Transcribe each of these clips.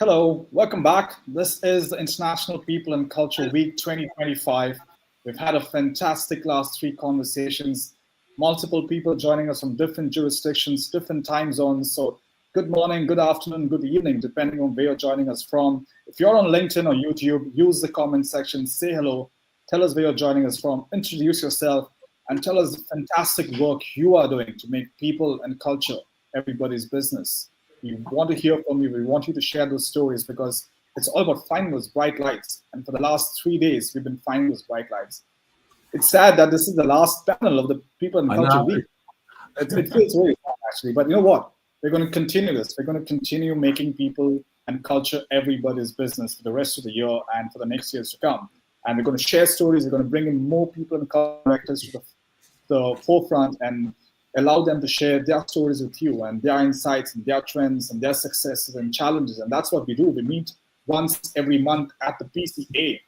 Hello, welcome back. This is the International People and Culture Week 2025. We've had a fantastic last three conversations, multiple people joining us from different jurisdictions, different time zones. So, good morning, good afternoon, good evening, depending on where you're joining us from. If you're on LinkedIn or YouTube, use the comment section, say hello, tell us where you're joining us from, introduce yourself, and tell us the fantastic work you are doing to make people and culture everybody's business. We want to hear from you. We want you to share those stories because it's all about finding those bright lights. And for the last 3 days, we've been finding those bright lights. It's sad that this is the last panel of the People and Culture Week. It feels very sad, actually. But you know what? We're going to continue this. We're going to continue making people and culture everybody's business for the rest of the year and for the next years to come. And we're going to share stories. We're going to bring in more people and culture directors to the forefront and allow them to share their stories with you and their insights and their trends and their successes and challenges. And that's what we do. We meet once every month at the PCA,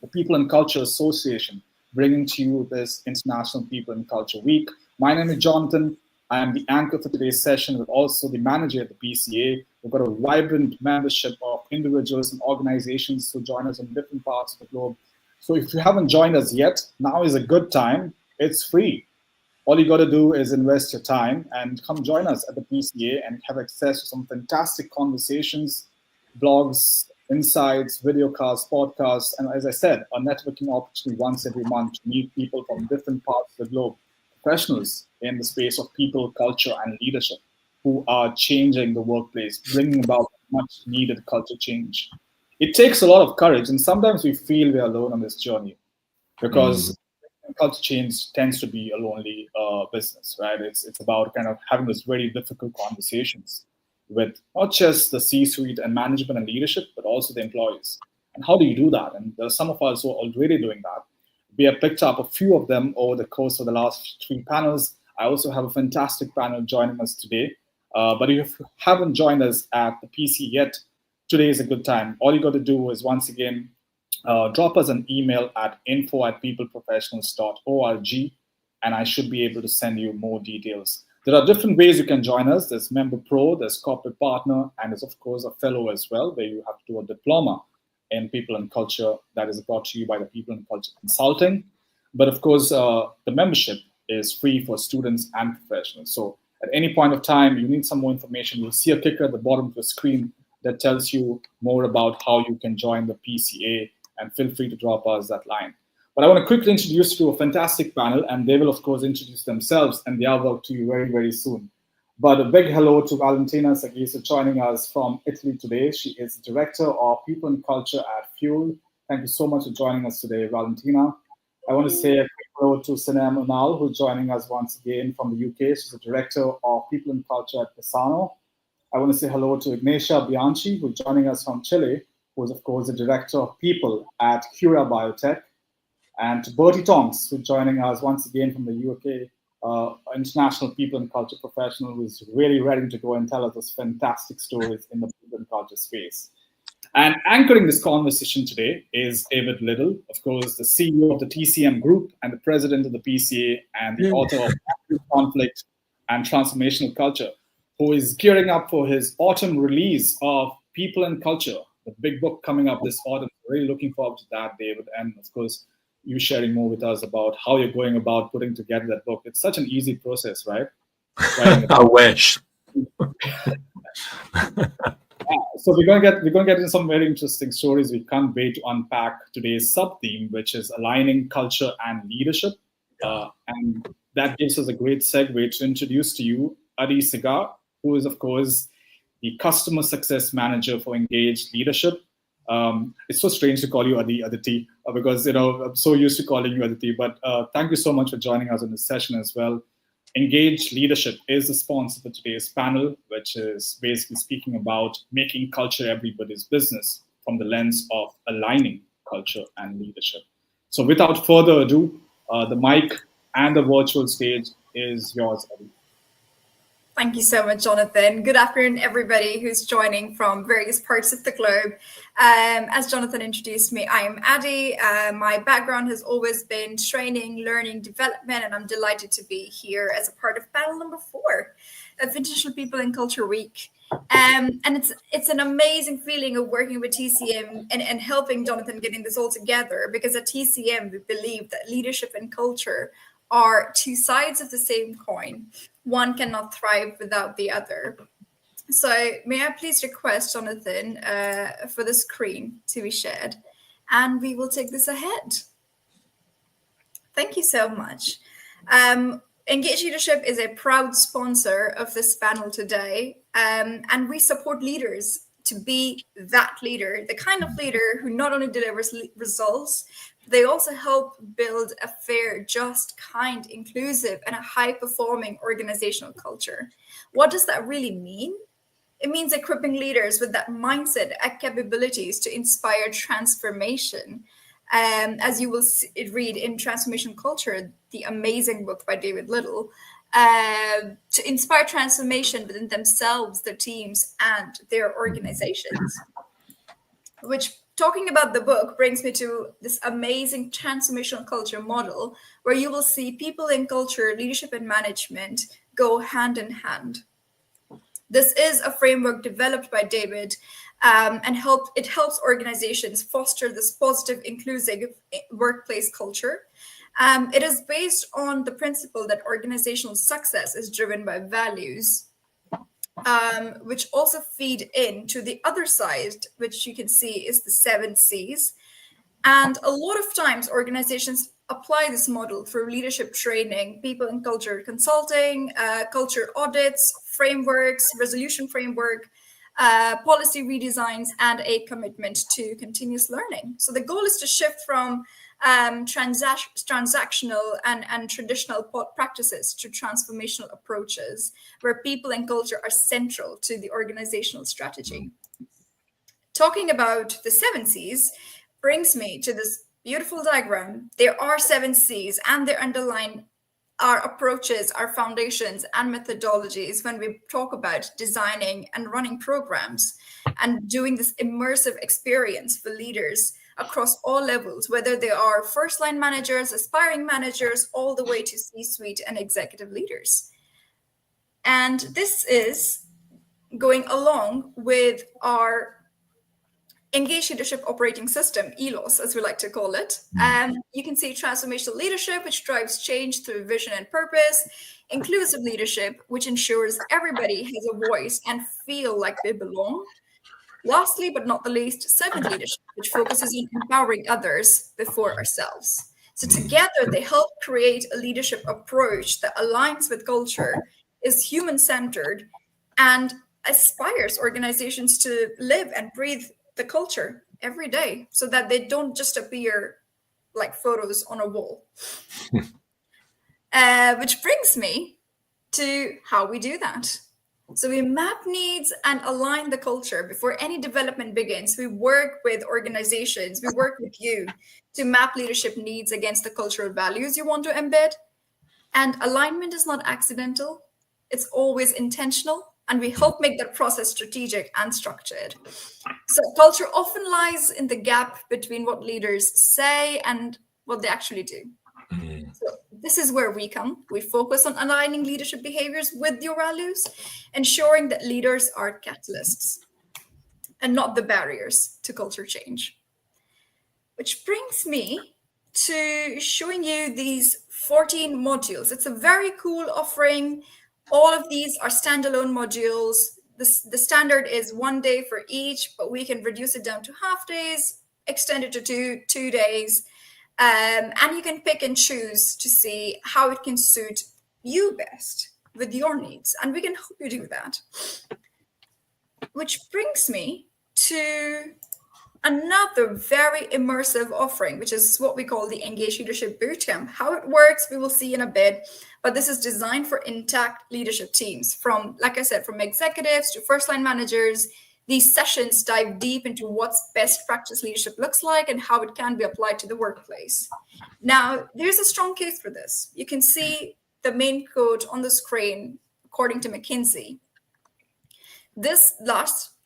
the People and Culture Association, bringing to you this International People and Culture Week. My name is Jonathan. I am the anchor for today's session, but also the manager at the PCA. We've got a vibrant membership of individuals and organizations who join us in different parts of the globe. So if you haven't joined us yet, now is a good time. It's free. All you got to do is invest your time and come join us at the PCA and have access to some fantastic conversations, blogs, insights, video casts, podcasts, and as I said, a networking opportunity once every month to meet people from different parts of the globe, professionals in the space of people, culture, and leadership who are changing the workplace, bringing about much needed culture change. It takes a lot of courage, and sometimes we feel we're alone on this journey because culture change tends to be a lonely business, right? It's about kind of having those very difficult conversations with not just the C-suite and management and leadership, but also the employees. And how do you do that? And there are some of us who are already doing that. We have picked up a few of them over the course of the last three panels. I also have a fantastic panel joining us today. But if you haven't joined us at the PC yet, today is a good time. All you got to do is once again, drop us an email at info@peopleprofessionals.org, and I should be able to send you more details. There are different ways you can join us. There's Member Pro, there's Corporate Partner, and there's, of course, a Fellow as well, where you have to do a diploma in People and Culture that is brought to you by the People and Culture Consulting. But, of course, the membership is free for students and professionals. So at any point of time, you need some more information, you'll see a clicker at the bottom of the screen that tells you more about how you can join the PCA, and feel free to drop us that line. But I want to quickly introduce you to a fantastic panel, and they will, of course, introduce themselves and their work to you very, very soon. But a big hello to Valentina Sagisa joining us from Italy today. She is Director of People and Culture at Fuel. Thank you so much for joining us today, Valentina. I want to say a quick hello to Sinem Unal, who's joining us once again from the UK. She's the Director of People and Culture at Pisano. I want to say hello to Ignacia Bianchi, who's joining us from Chile, who is, of course, the Director of People at Cura Biotech, and to Bertie Tonks, who's joining us once again from the UK, international people and culture professional who's really ready to go and tell us those fantastic stories in the people and culture space. And anchoring this conversation today is David Little, of course, the CEO of the TCM Group and the president of the PCA and the author of Conflict and Transformational Culture, who is gearing up for his autumn release of People and Culture, the big book coming up this autumn. Really looking forward to that, David. And of course, you sharing more with us about how you're going about putting together that book. It's such an easy process, right? I wish. So we're going to get into some very interesting stories. We can't wait to unpack today's sub-theme, which is aligning culture and leadership. And that gives us a great segue to introduce to you Adi Sigar, who is, of course, the Customer Success Manager for Engaged Leadership. It's so strange to call you Aditi, because I'm so used to calling you Aditi. But thank you so much for joining us on this session as well. Engaged Leadership is the sponsor for today's panel, which is basically speaking about making culture everybody's business from the lens of aligning culture and leadership. So without further ado, the mic and the virtual stage is yours, Adi. Thank you so much, Jonathan. Good afternoon, everybody who's joining from various parts of the globe. As Jonathan introduced me, I am Adi. My background has always been training, learning, development, and I'm delighted to be here as a part of panel number 4 of International People and Culture Week. And it's an amazing feeling of working with TCM and helping Jonathan getting this all together, because at TCM, we believe that leadership and culture are two sides of the same coin. One cannot thrive without the other. So may I please request, Jonathan, for the screen to be shared, and we will take this ahead. Thank you so much. Engage Leadership is a proud sponsor of this panel today, and we support leaders to be that leader, the kind of leader who not only delivers results, they also help build a fair, just, kind, inclusive, and a high-performing organizational culture. What does that really mean? It means equipping leaders with that mindset and capabilities to inspire transformation. As you will read in Transformation Culture, the amazing book by David Little, to inspire transformation within themselves, their teams, and their organizations. Which, talking about the book, brings me to this amazing transformational culture model, where you will see people in culture, leadership, and management go hand in hand. This is a framework developed by David, and it helps organizations foster this positive, inclusive workplace culture. It is based on the principle that organizational success is driven by values, which also feed into the other side, which you can see is the 7 C's. And a lot of times organizations apply this model through leadership training, people and culture consulting, culture audits, frameworks, resolution framework, policy redesigns, and a commitment to continuous learning. So the goal is to shift from transactional and traditional practices to transformational approaches, where people and culture are central to the organizational strategy. Talking about the 7 C's brings me to this beautiful diagram. There are 7 C's, and they underline our approaches, our foundations, and methodologies when we talk about designing and running programs and doing this immersive experience for leaders across all levels, whether they are first-line managers, aspiring managers, all the way to C-suite and executive leaders. And this is going along with our Engage Leadership Operating System, ELOS, as we like to call it. You can see transformational leadership, which drives change through vision and purpose. Inclusive leadership, which ensures everybody has a voice and feel like they belong. Lastly, but not the least, servant leadership, which focuses on empowering others before ourselves. So together, they help create a leadership approach that aligns with culture, is human-centered, and aspires organizations to live and breathe the culture every day, so that they don't just appear like photos on a wall. Which brings me to how we do that. So we map needs and align the culture before any development begins. We work with organizations, we work with you to map leadership needs against the cultural values you want to embed. And alignment is not accidental, it's always intentional. And we help make that process strategic and structured. So culture often lies in the gap between what leaders say and what they actually do. So this is where we come. We focus on aligning leadership behaviors with your values, ensuring that leaders are catalysts and not the barriers to culture change. Which brings me to showing you these 14 modules. It's a very cool offering. All of these are standalone modules. The standard is 1 day for each, but we can reduce it down to half days, extend it to two days. And you can pick and choose to see how it can suit you best with your needs. And we can help you do that. Which brings me to another very immersive offering, which is what we call the Engage Leadership Bootcamp. How it works, we will see in a bit, but this is designed for intact leadership teams, from, like I said, from executives to first-line managers. These sessions dive deep into what's best practice leadership looks like and how it can be applied to the workplace. Now, there's a strong case for this. You can see the main quote on the screen, according to McKinsey. This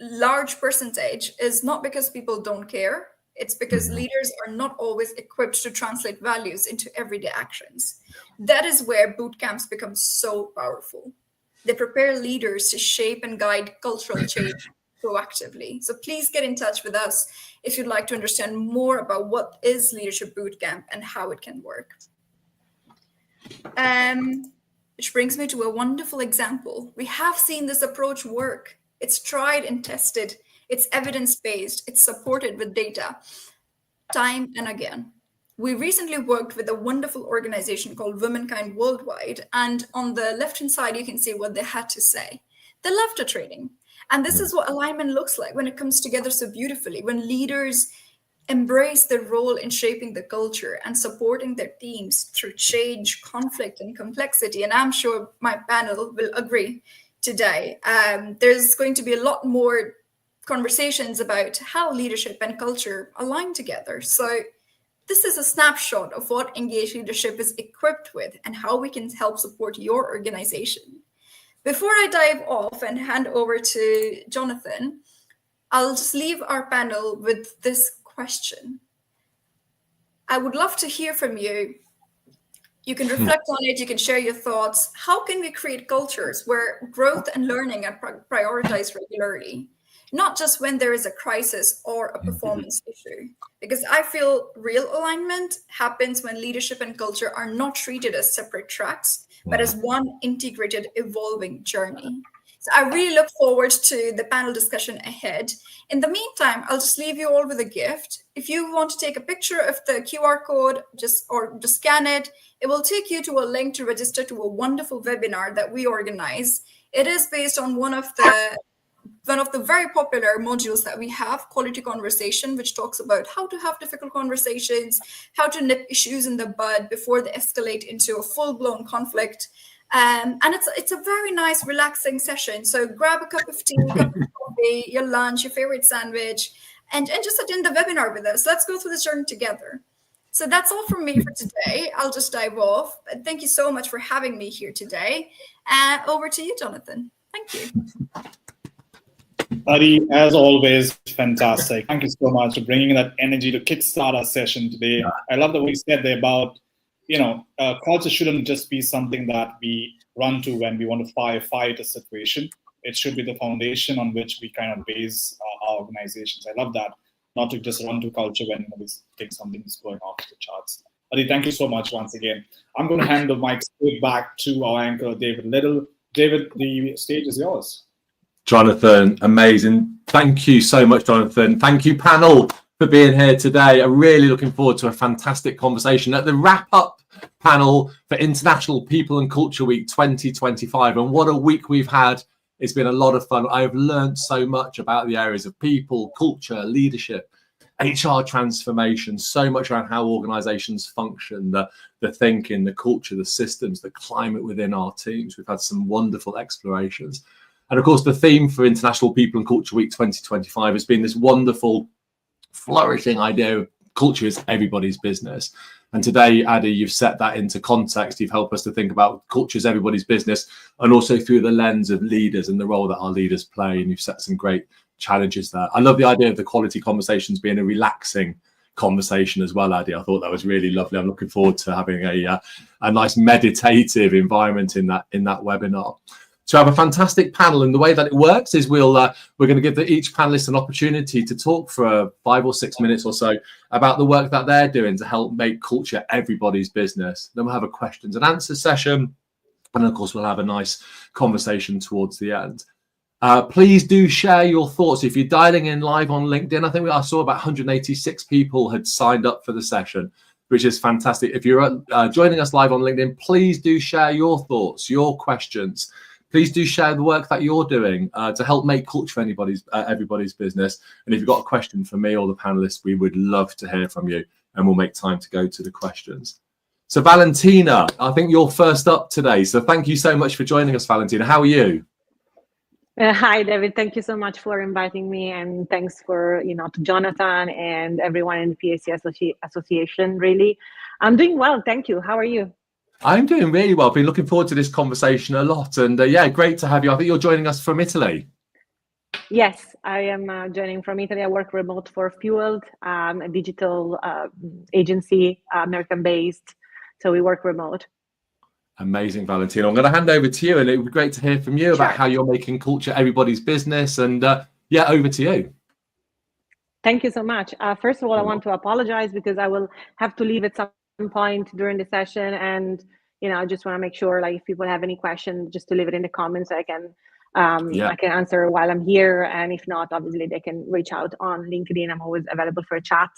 large percentage is not because people don't care. It's because leaders are not always equipped to translate values into everyday actions. That is where boot camps become so powerful. They prepare leaders to shape and guide cultural change proactively. So please get in touch with us if you'd like to understand more about what is Leadership Bootcamp and how it can work. Which brings me to a wonderful example. We have seen this approach work. It's tried and tested. It's evidence-based. It's supported with data time and again. We recently worked with a wonderful organization called Womankind Worldwide. And on the left-hand side, you can see what they had to say. They loved the training. And this is what alignment looks like when it comes together so beautifully, when leaders embrace their role in shaping the culture and supporting their teams through change, conflict, and complexity. And I'm sure my panel will agree today. There's going to be a lot more conversations about how leadership and culture align together. So this is a snapshot of what Engage Leadership is equipped with and how we can help support your organization. Before I dive off and hand over to Jonathan, I'll just leave our panel with this question. I would love to hear from you. You can reflect on it, you can share your thoughts. How can we create cultures where growth and learning are prioritized regularly, not just when there is a crisis or a performance issue? Because I feel real alignment happens when leadership and culture are not treated as separate tracks, but as one integrated, evolving journey. So I really look forward to the panel discussion ahead. In the meantime, I'll just leave you all with a gift. If you want to take a picture of the QR code, just scan it. It will take you to a link to register to a wonderful webinar that we organize. It is based on one of the very popular modules that we have, Quality Conversation, which talks about how to have difficult conversations, how to nip issues in the bud before they escalate into a full-blown conflict. And it's a very nice, relaxing session. So grab a cup of tea, a cup of coffee, your lunch, your favorite sandwich, and just attend the webinar with us. Let's go through this journey together. So that's all from me for today. I'll just dive off. But thank you so much for having me here today. Over to you, Jonathan. Thank you. Adi, as always, fantastic. Thank you so much for bringing that energy to kickstart our session today. I love the way you said there about, culture shouldn't just be something that we run to when we want to fight a situation. It should be the foundation on which we kind of base our organizations. I love that, not to just run to culture when we think something is going off the charts. Adi, thank you so much once again. I'm going to hand the mic straight back to our anchor, David Little. David, the stage is yours. Jonathan, amazing. Thank you so much, Jonathan. Thank you, panel, for being here today. I'm really looking forward to a fantastic conversation at the wrap-up panel for International People and Culture Week 2025. And what a week we've had. It's been a lot of fun. I've learned so much about the areas of people, culture, leadership, HR transformation, so much around how organizations function, the thinking, the culture, the systems, the climate within our teams. We've had some wonderful explorations. And of course, the theme for International People and Culture Week 2025 has been this wonderful, flourishing idea of culture is everybody's business. And today, Adi, you've set that into context. You've helped us to think about culture is everybody's business, and also through the lens of leaders and the role that our leaders play. And you've set some great challenges there. I love the idea of the quality conversations being a relaxing conversation as well, Adi. I thought that was really lovely. I'm looking forward to having a nice meditative environment in that webinar. To have a fantastic panel, and the way that it works is we're going to give each panelist an opportunity to talk for 5 or 6 minutes or so about the work that they're doing to help make culture everybody's business. Then we'll have a questions and answers session, and of course we'll have a nice conversation towards the end. Please do share your thoughts. If you're dialing in live on LinkedIn, I think I saw about 186 people had signed up for the session, which is fantastic. If you're joining us live on LinkedIn, please do share your thoughts, your questions. Please do share the work that you're doing to help make culture everybody's business. And if you've got a question for me or the panelists, we would love to hear from you, and we'll make time to go to the questions. So Valentina, I think you're first up today. So thank you so much for joining us, Valentina. How are you? Hi, David. Thank you so much for inviting me, and thanks for to Jonathan and everyone in the PAC Association. Really, I'm doing well. Thank you. How are you? I'm doing really well. I've been looking forward to this conversation a lot, and great to have you. I think you're joining us from Italy. Yes, I am joining from Italy. I work remote for Fueled, a digital agency, American-based. So we work remote. Amazing, Valentina. I'm going to hand over to you, and it would be great to hear from you about how you're making culture everybody's business. And yeah, over to you. Thank you so much. First of all, I want to apologize because I will have to leave at some point during the session, and I just want to make sure, like, if people have any questions, just to leave it in the comments so I can answer while I'm here. And if not, obviously they can reach out on LinkedIn. I'm always available for a chat.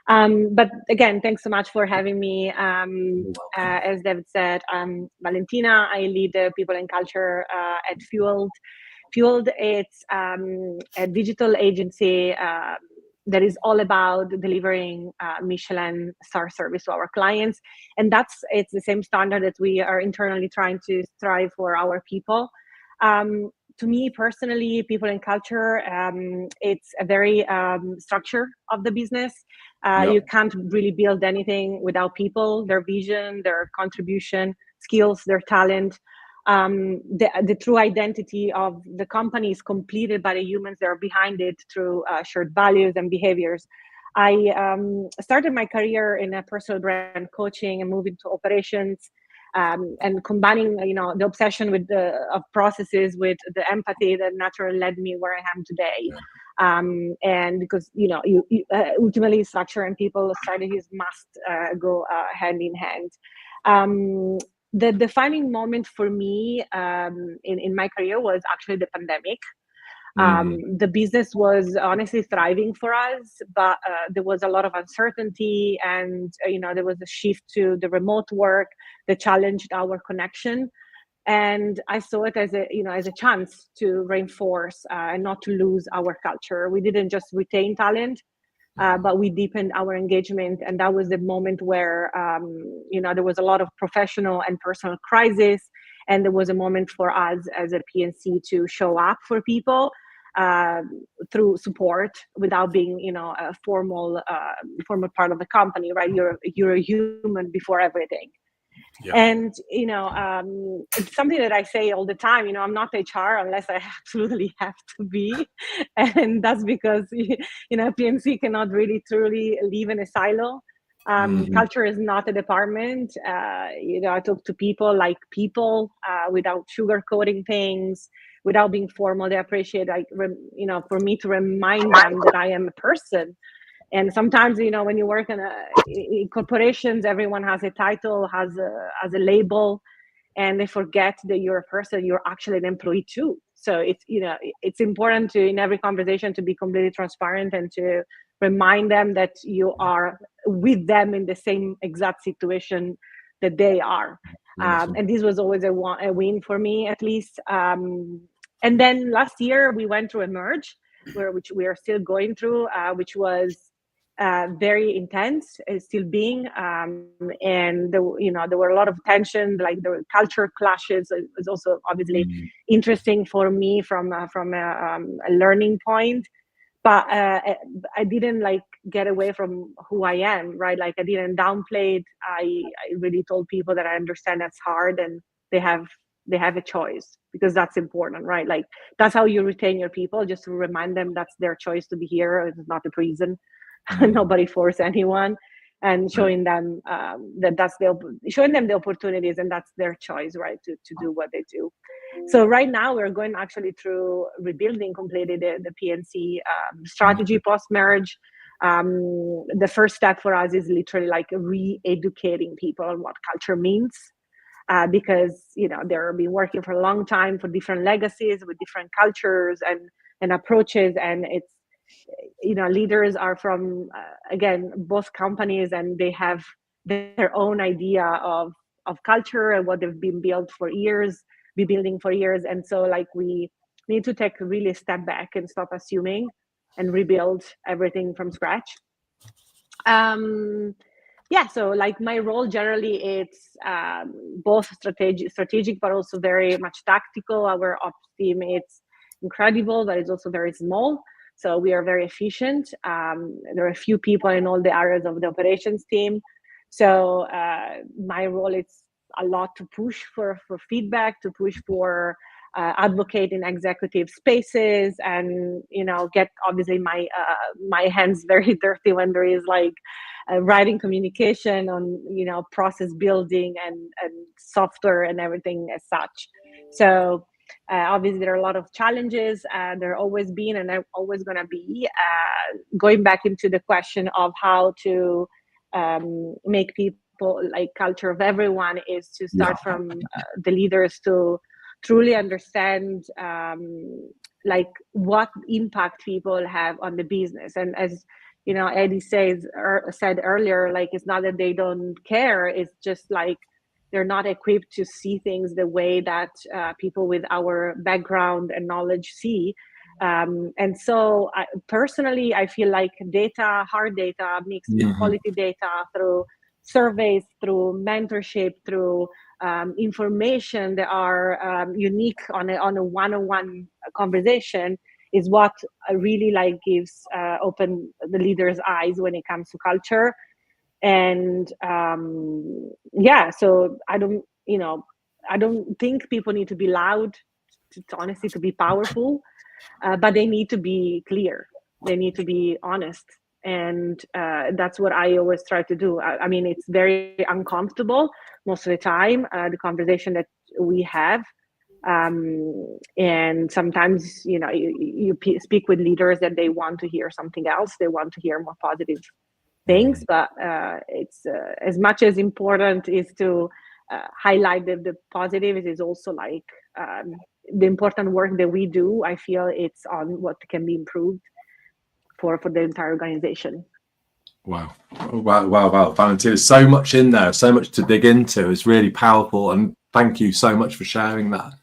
But again, thanks so much for having me. As David said, I'm Valentina. I lead people and culture at Fueled. Fueled, it's a digital agency that is all about delivering Michelin star service to our clients. And it's the same standard that we are internally trying to strive for our people. To me personally, people and culture, it's a very structure of the business. You can't really build anything without people, their vision, their contribution, skills, their talent. The true identity of the company is completed by the humans that are behind it through shared values and behaviors. I started my career in a personal brand coaching and moved into operations, and combining the obsession with of processes with the empathy that naturally led me where I am today. And because you ultimately structure and people strategies must go hand in hand. The defining moment for me in my career was actually the pandemic. The business was honestly thriving for us, but there was a lot of uncertainty, and there was a shift to the remote work that challenged our connection. And I saw it as a chance to reinforce and not to lose our culture. We didn't just retain talent, but we deepened our engagement. And that was the moment where there was a lot of professional and personal crisis, and there was a moment for us as a PNC to show up for people through support without being a formal part of the company, right? You're a human before everything. And it's something that I say all the time. I'm not HR unless I absolutely have to be, and that's because PNC cannot really truly live in a silo. Culture is not a department. I talk to people like people, without sugarcoating things, without being formal. They appreciate, for me to remind them that I am a person. And sometimes, when you work in corporations, everyone has a title, has a label, and they forget that you're a person. You're actually an employee too. So it's important to, in every conversation, to be completely transparent and to remind them that you are with them in the same exact situation that they are. And this was always a win for me, at least. And then last year we went through a merge, which we are still going through, which was very intense, still being, and there were a lot of tension, like the culture clashes. It was also obviously interesting for me from a learning point, but I didn't get away from who I am, right? Like I didn't downplay it. I really told people that I understand that's hard, and they have a choice, because that's important, right? Like that's how you retain your people, just to remind them that's their choice to be here. It's not a prison. Nobody force anyone, and showing them showing them the opportunities, and that's their choice, right, to do what they do. So right now we're going actually through rebuilding completely the PNC strategy post-merge. The first step for us is literally like re-educating people on what culture means, because they've been working for a long time for different legacies with different cultures and approaches, and it's leaders are from again both companies, and they have their own idea of culture and what they've been building for years. And so we need to take really a step back and stop assuming and rebuild everything from scratch. So my role generally, it's both strategic but also very much tactical. Our ops team, it's incredible, but it's also very small. So we are very efficient. There are a few people in all the areas of the operations team. So my role is a lot to push for feedback, to push for advocate in executive spaces, and get obviously my hands very dirty when there is writing communication, on process building and software and everything as such. So obviously there are a lot of challenges. There always been, and there always going to be. Going back into the question of how to make people, like culture of everyone, is to start from the leaders to truly understand like what impact people have on the business. And as Eddie said earlier, like, it's not that they don't care, it's just like they're not equipped to see things the way that people with our background and knowledge see. And so personally, I feel like data, hard data, mixed with quality data through surveys, through mentorship, through information that are unique on a one-on-one conversation, is what really like gives open the leaders' eyes when it comes to culture. And so I don't think people need to be loud honestly to be powerful, but they need to be clear, they need to be honest. And that's what I always try to do. I mean, it's very uncomfortable most of the time, the conversation that we have. And sometimes, you speak with leaders that they want to hear something else. They want to hear more positive things, but it's as much as important is to highlight the positive, it is also like the important work that we do. I feel it's on what can be improved for the entire organization. Wow. Valentina, so much in there, so much to dig into. It's really powerful, and thank you so much for sharing that.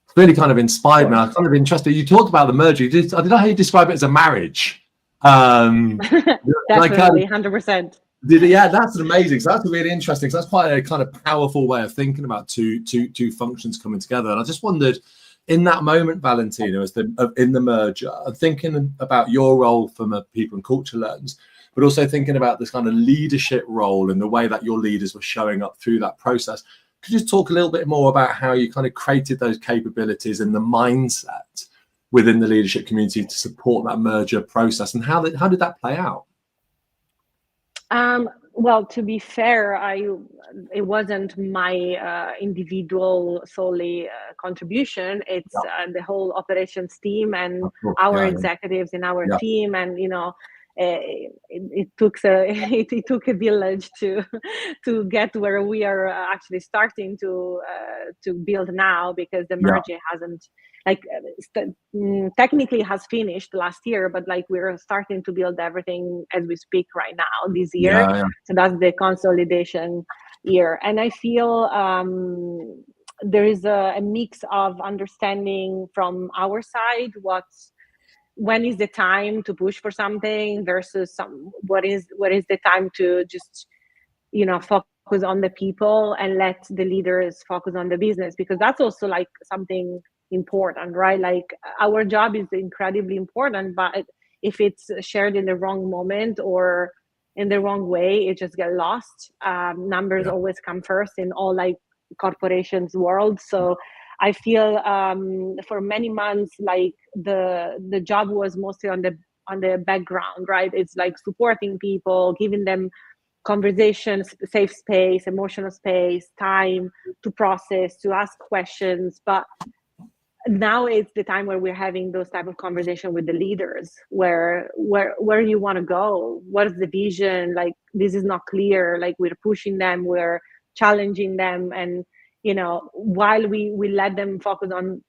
It's really kind of inspired me. I'm kind of interested. You talked about the merger. I don't know how you describe it as a marriage. Definitely, 100%. Yeah, that's amazing. So that's really interesting. So that's quite a kind of powerful way of thinking about two functions coming together. And I just wondered, in that moment, Valentina, in the merger, thinking about your role from a people and culture lens, but also thinking about this kind of leadership role and the way that your leaders were showing up through that process. Could you just talk a little bit more about how you kind of created those capabilities and the mindset within the leadership community to support that merger process, and how did that play out? Well, to be fair, it wasn't my individual solely contribution. It's the whole operations team and our executives in our team, and it took a village to get where we are actually starting to build now, because the merger hasn't technically has finished last year, but like we're starting to build everything as we speak right now this year. So that's the consolidation year. And I feel there is a mix of understanding from our side when is the time to push for something versus what is the time to just focus on the people and let the leaders focus on the business, because that's also like something important, right? Like, our job is incredibly important, but if it's shared in the wrong moment or in the wrong way, it just gets lost. Numbers always come first in all like corporations world. So I feel for many months, like the job was mostly on the background, right? It's like supporting people, giving them conversations, safe space, emotional space, time to process, to ask questions. But now it's the time where we're having those type of conversation with the leaders, where you want to go, what is the vision, like this is not clear, like we're pushing them, we're challenging them, and while we let them focus on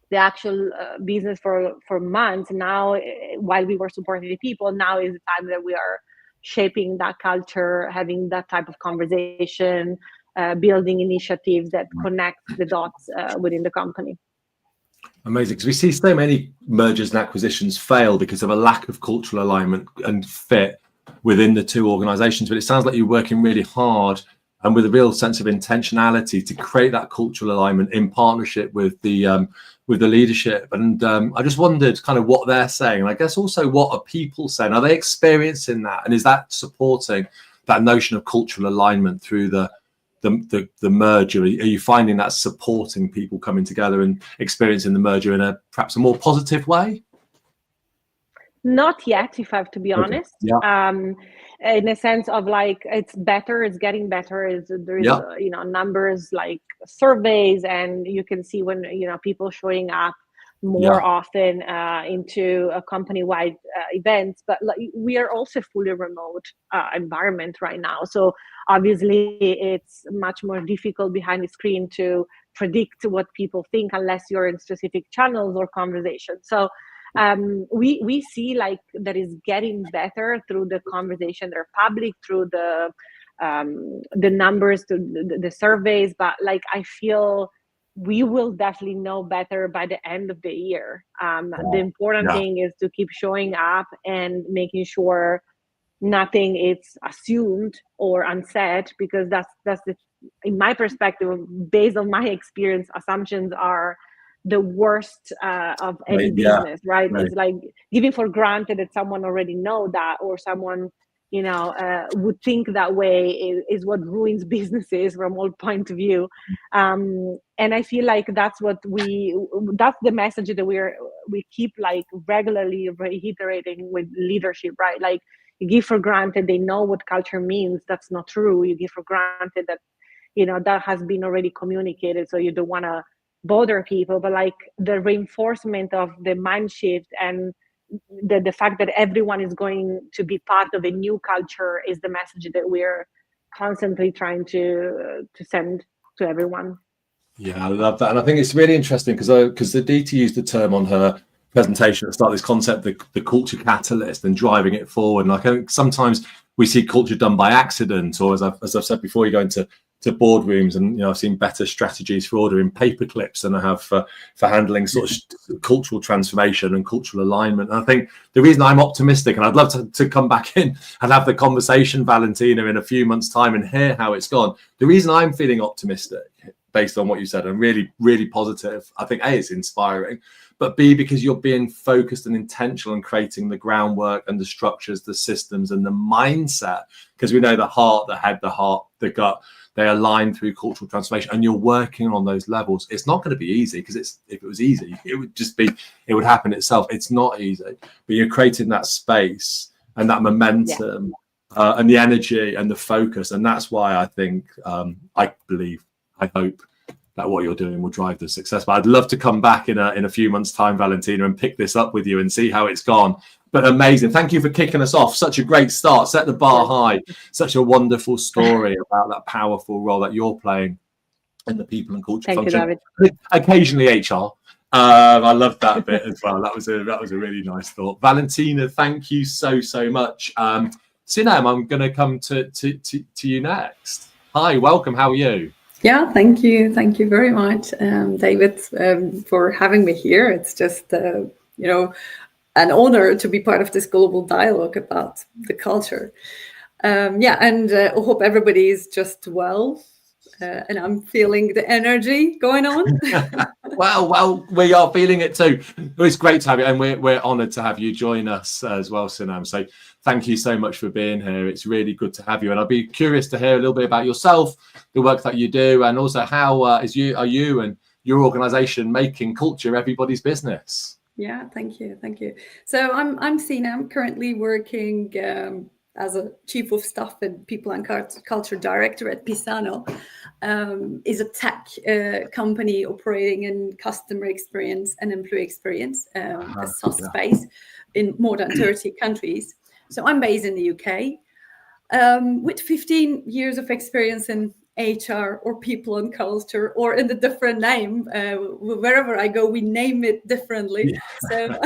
the actual business for months now, while we were supporting the people, now is the time that we are shaping that culture, having that type of conversation, building initiatives that connect the dots within the company. Amazing, because we see so many mergers and acquisitions fail because of a lack of cultural alignment and fit within the two organizations. But it sounds like you're working really hard and with a real sense of intentionality to create that cultural alignment in partnership with the leadership. And I just wondered kind of what they're saying, and I guess also what are people saying? Are they experiencing that, and is that supporting that notion of cultural alignment through the merger? Are you finding that supporting people coming together and experiencing the merger in perhaps a more positive way? Not yet, if I have to be Okay. honest. Yeah. In a sense of like, it's better, it's getting better. There is, Yeah. numbers like surveys, and you can see when, people showing up more Yeah. often into a company-wide events. But like, we are also fully remote environment right now. So obviously it's much more difficult behind the screen to predict what people think unless you're in specific channels or conversations. So we see like that is getting better through the conversation that are public, through the numbers, the surveys. But like, I feel we will definitely know better by the end of the year. The important thing is to keep showing up and making sure nothing is assumed or unsaid, because that's the, in my perspective, based on my experience, assumptions are the worst of any business, right? It's like giving for granted that someone already know that, or someone would think that way is what ruins businesses from all point of view. And I feel like that's the message that we keep like regularly reiterating with leadership, right? Like, you give for granted they know what culture means. That's not true. You give for granted that that has been already communicated, so you don't want to bother people. But like, the reinforcement of the mind shift and the fact that everyone is going to be part of a new culture is the message that we're constantly trying to send to everyone. Yeah, I love that. And I think it's really interesting because Aditi used the term on her presentation at the start, this concept, the culture catalyst, and driving it forward. And I think sometimes we see culture done by accident, or as I've said before, you go into boardrooms, and I've seen better strategies for ordering paper clips than I have for handling sort of cultural transformation and cultural alignment. And I think the reason I'm optimistic, and I'd love to come back in and have the conversation, Valentina, in a few months' time and hear how it's gone. The reason I'm feeling optimistic, based on what you said, and really, really positive, I think A, it's inspiring, but B, because you're being focused and intentional in creating the groundwork and the structures, the systems and the mindset, because we know the heart, the head, the heart, the gut, they align through cultural transformation, and you're working on those levels. It's not going to be easy, because if it was easy, it would happen itself. It's not easy, but you're creating that space and that momentum and the energy and the focus. And that's why I think, I hope that what you're doing will drive the success. But I'd love to come back in a few months' time, Valentina, and pick this up with you and see how it's gone. But amazing. Thank you for kicking us off. Such a great start. Set the bar high. Such a wonderful story about that powerful role that you're playing in the people and culture function. Thank you, David. Occasionally HR. I loved that bit as well. That was a really nice thought. Valentina, thank you so much. Sinem, I'm going to come to you next. Hi, welcome. How are you? Yeah, thank you. Thank you very much, David, for having me here. It's just, an honor to be part of this global dialogue about the culture. And I hope everybody is just well. And I'm feeling the energy going on. Well, we are feeling it too. It's great to have you, and we're honoured to have you join us as well, Sinem. So thank you so much for being here. It's really good to have you, and I'd be curious to hear a little bit about yourself, the work that you do, and also how are you and your organisation making culture everybody's business? Yeah, thank you. So I'm Sinem, currently working as a chief of staff and people and culture director at Pisano. Is a tech company operating in customer experience and employee experience, a SaaS space in more than 30 countries. So I'm based in the UK with 15 years of experience in HR or people and culture, or in the different name. Wherever I go, we name it differently. Yeah. So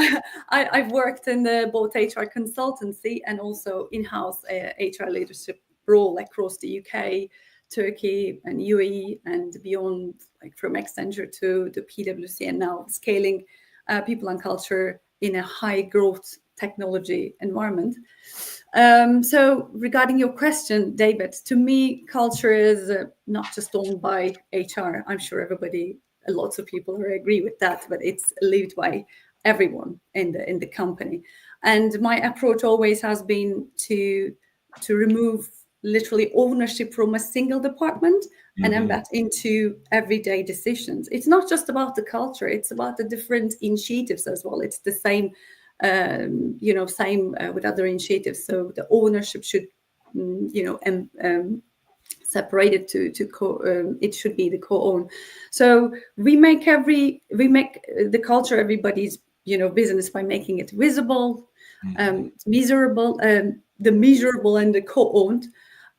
I've worked in both HR consultancy and also in-house HR leadership role across the UK, Turkey and UAE and beyond, like from Accenture to the PwC, and now scaling people and culture in a high growth technology environment. So regarding your question, David, to me, culture is not just owned by HR. I'm sure lots of people agree with that, but it's lived by everyone in the company. And my approach always has been to remove literally ownership from a single department and embed into everyday decisions. It's not just about the culture, it's about the different initiatives as well. It's the same Same with other initiatives. So the ownership should, separated it should be the co-own. So we make the culture everybody's business by making it visible, measurable, the measurable and the co-owned.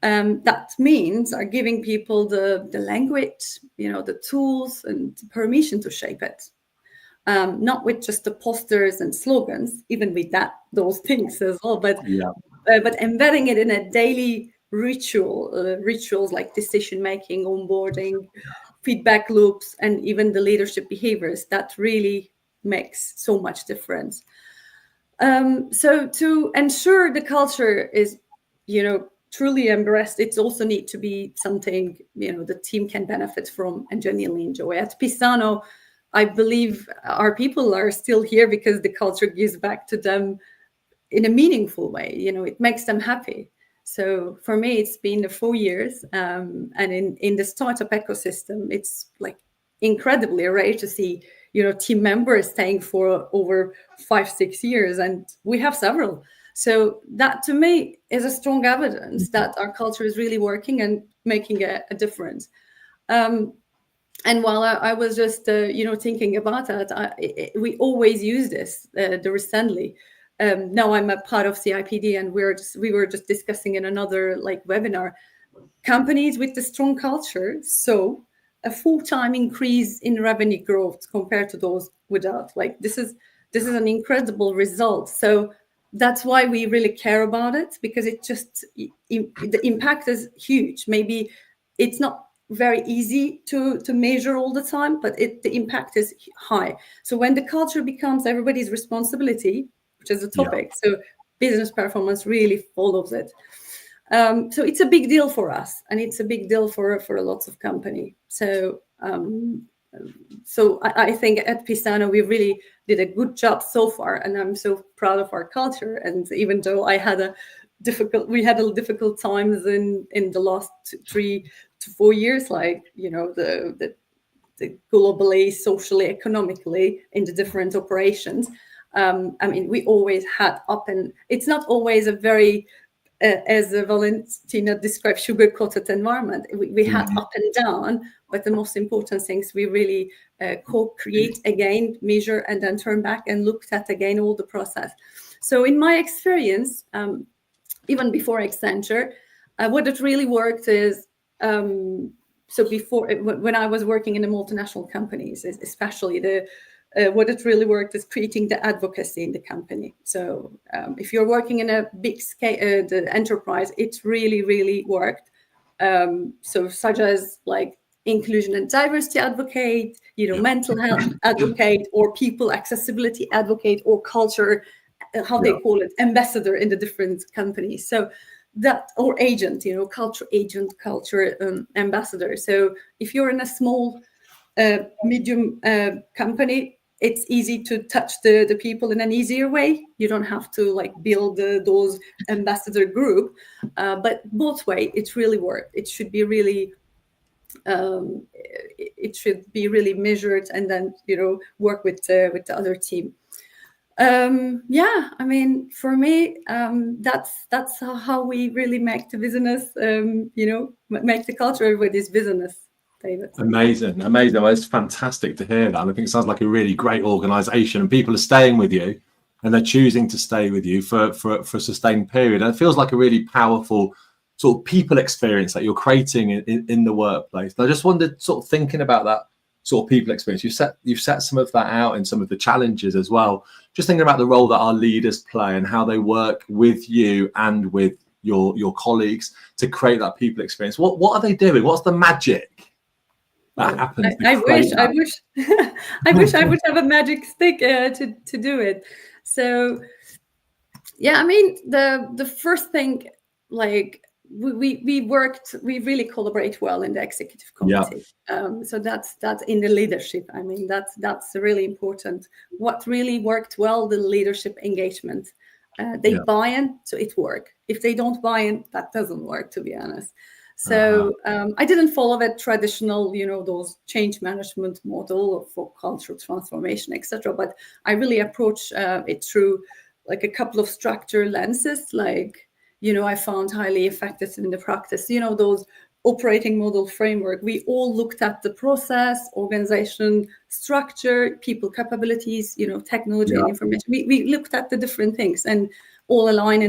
That means are giving people the language, the tools and permission to shape it. Not with just the posters and slogans, even with those things as well, but embedding it in a daily rituals like decision making, onboarding, feedback loops, and even the leadership behaviors that really makes so much difference. So to ensure the culture is, truly embraced, it also need to be something, the team can benefit from and genuinely enjoy. At Pisano, I believe our people are still here because the culture gives back to them in a meaningful way. It makes them happy. So for me, it's been 4 years, and in the startup ecosystem, it's like incredibly rare to see team members staying for over 5-6 years, and we have several. So that to me is a strong evidence that our culture is really working and making a difference. And while I was just thinking about that, we always use this recently. Now I'm a part of CIPD, and we were just discussing in another webinar. Companies with the strong culture, so a full-time increase in revenue growth compared to those without. This is an incredible result. So that's why we really care about it, because the impact is huge. Maybe it's not very easy to measure all the time, but the impact is high. So when the culture becomes everybody's responsibility, which is the topic, so business performance really follows it. So it's a big deal for us, and it's a big deal for lots of companies. So I think at Pisano we really did a good job so far, and I'm so proud of our culture. And even though we had difficult times in the last 3 to 4 years, the globally, socially, economically in the different operations. We always had it's not always a very, as Valentina described, sugar-coated environment. We had up and down, but the most important things we really co-create again, measure, and then turn back and looked at again all the process. So in my experience, even before Accenture, what it really worked is, so before, when I was working in the multinational companies, especially what it really worked is creating the advocacy in the company. So if you're working in a big scale, the enterprise, it really, really worked. So such as inclusion and diversity advocate, mental health advocate, or people accessibility advocate, or culture, how they call it, ambassador in the different companies. So that, or agent, culture agent, culture ambassador. So if you're in a small, medium company, it's easy to touch the people in an easier way. You don't have to build those ambassador group, but both way, it really worked. It should be really, measured, and then work with the other team. For me, that's how we really make the business, make the culture everybody's business. David. Amazing. Well, it's fantastic to hear that. And I think it sounds like a really great organization, and people are staying with you, and they're choosing to stay with you for a sustained period. And it feels like a really powerful sort of people experience that you're creating in the workplace. And I just wondered, sort of thinking about that sort of people experience, you've set some of that out in some of the challenges as well. Just thinking about the role that our leaders play and how they work with you and with your colleagues to create that people experience. What are they doing? What's the magic that happens? I wish I would have a magic stick to do it. So the first thing, we really collaborate well in the executive committee. So that's in the leadership. That's really important. What really worked well, the leadership engagement. They buy in, so it works. If they don't buy in, that doesn't work, to be honest. So I didn't follow that traditional, those change management model for cultural transformation, etc. But I really approach it through like a couple of structure lenses. Like, I found highly effective in the practice. Those operating model framework. We all looked at the process, organization, structure, people capabilities, technology and information. We looked at the different things and all align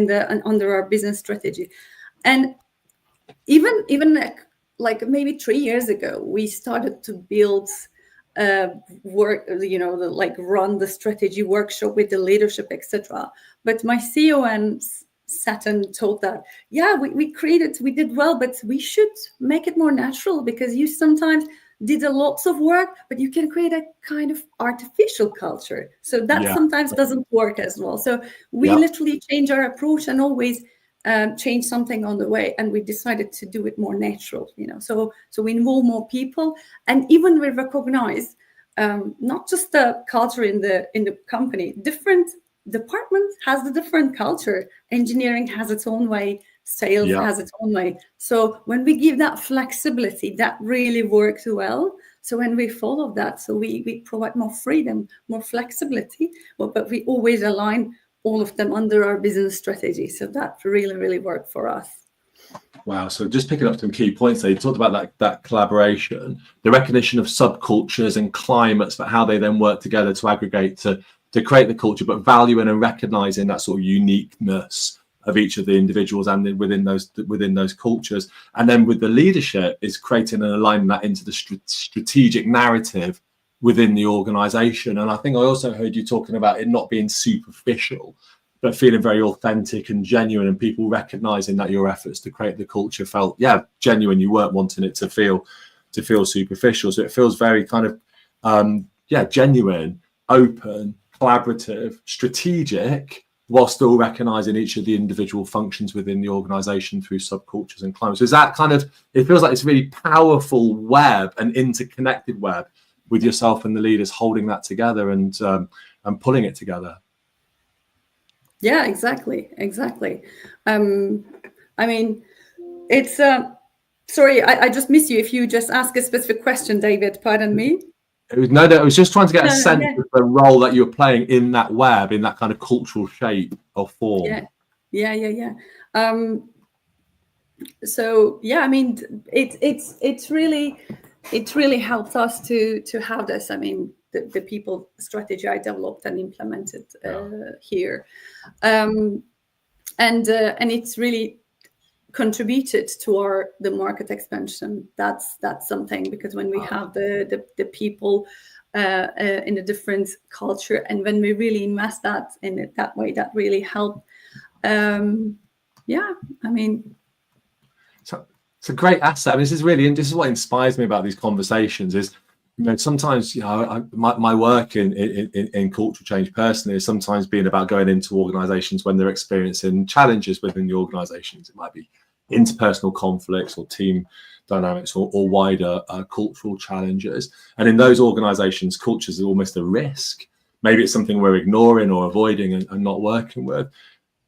under our business strategy. And even like maybe 3 years ago, we started to build work, run the strategy workshop with the leadership, etc. But my COM sat and told that, we did well, but we should make it more natural, because you sometimes did a lots of work, but you can create a kind of artificial culture. So that sometimes doesn't work as well. So we literally change our approach and always change something on the way, and we decided to do it more natural, so we involve more people, and even we recognize not just the culture in the company, different department has a different culture. Engineering has its own way, sales has its own way. So when we give that flexibility, that really works well. So when we follow that, so we provide more freedom, more flexibility, but we always align all of them under our business strategy. So that really, really worked for us. Wow. So just picking up some key points there, you talked about that collaboration, the recognition of subcultures and climates, but how they then work together to aggregate to create the culture, but valuing and recognizing that sort of uniqueness of each of the individuals and within those cultures. And then with the leadership is creating and aligning that into the strategic narrative within the organization. And I think I also heard you talking about it not being superficial, but feeling very authentic and genuine, and people recognizing that your efforts to create the culture felt genuine. You weren't wanting it to feel superficial. So it feels very kind of genuine, open, collaborative, strategic, while still recognizing each of the individual functions within the organization through subcultures and climates. So is that kind of, it feels like it's a really powerful web, an interconnected web, with yourself and the leaders holding that together and pulling it together. Yeah, exactly. I mean, it's sorry, I just missed you. If you just ask a specific question, David, pardon me. No, I was just trying to get a sense of the role that you're playing in that web, in that kind of cultural shape or form. Yeah. So I mean, it's really helped us to have this. I mean, the people strategy I developed and implemented here, and it's really contributed to the market expansion. That's something, because when we have the people in a different culture, and when we really invest that in it that way, that really helped. I mean, so it's a great asset. I mean, this is what inspires me about these conversations is, sometimes, my work in cultural change personally is sometimes being about going into organizations when they're experiencing challenges within the organizations. It might be interpersonal conflicts or team dynamics or wider cultural challenges. And in those organizations, cultures are almost a risk. Maybe it's something we're ignoring or avoiding and not working with.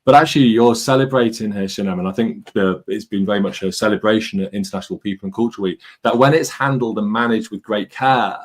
But actually, you're celebrating here, Sinem, and I think it's been very much a celebration at International People and Culture Week, that when it's handled and managed with great care,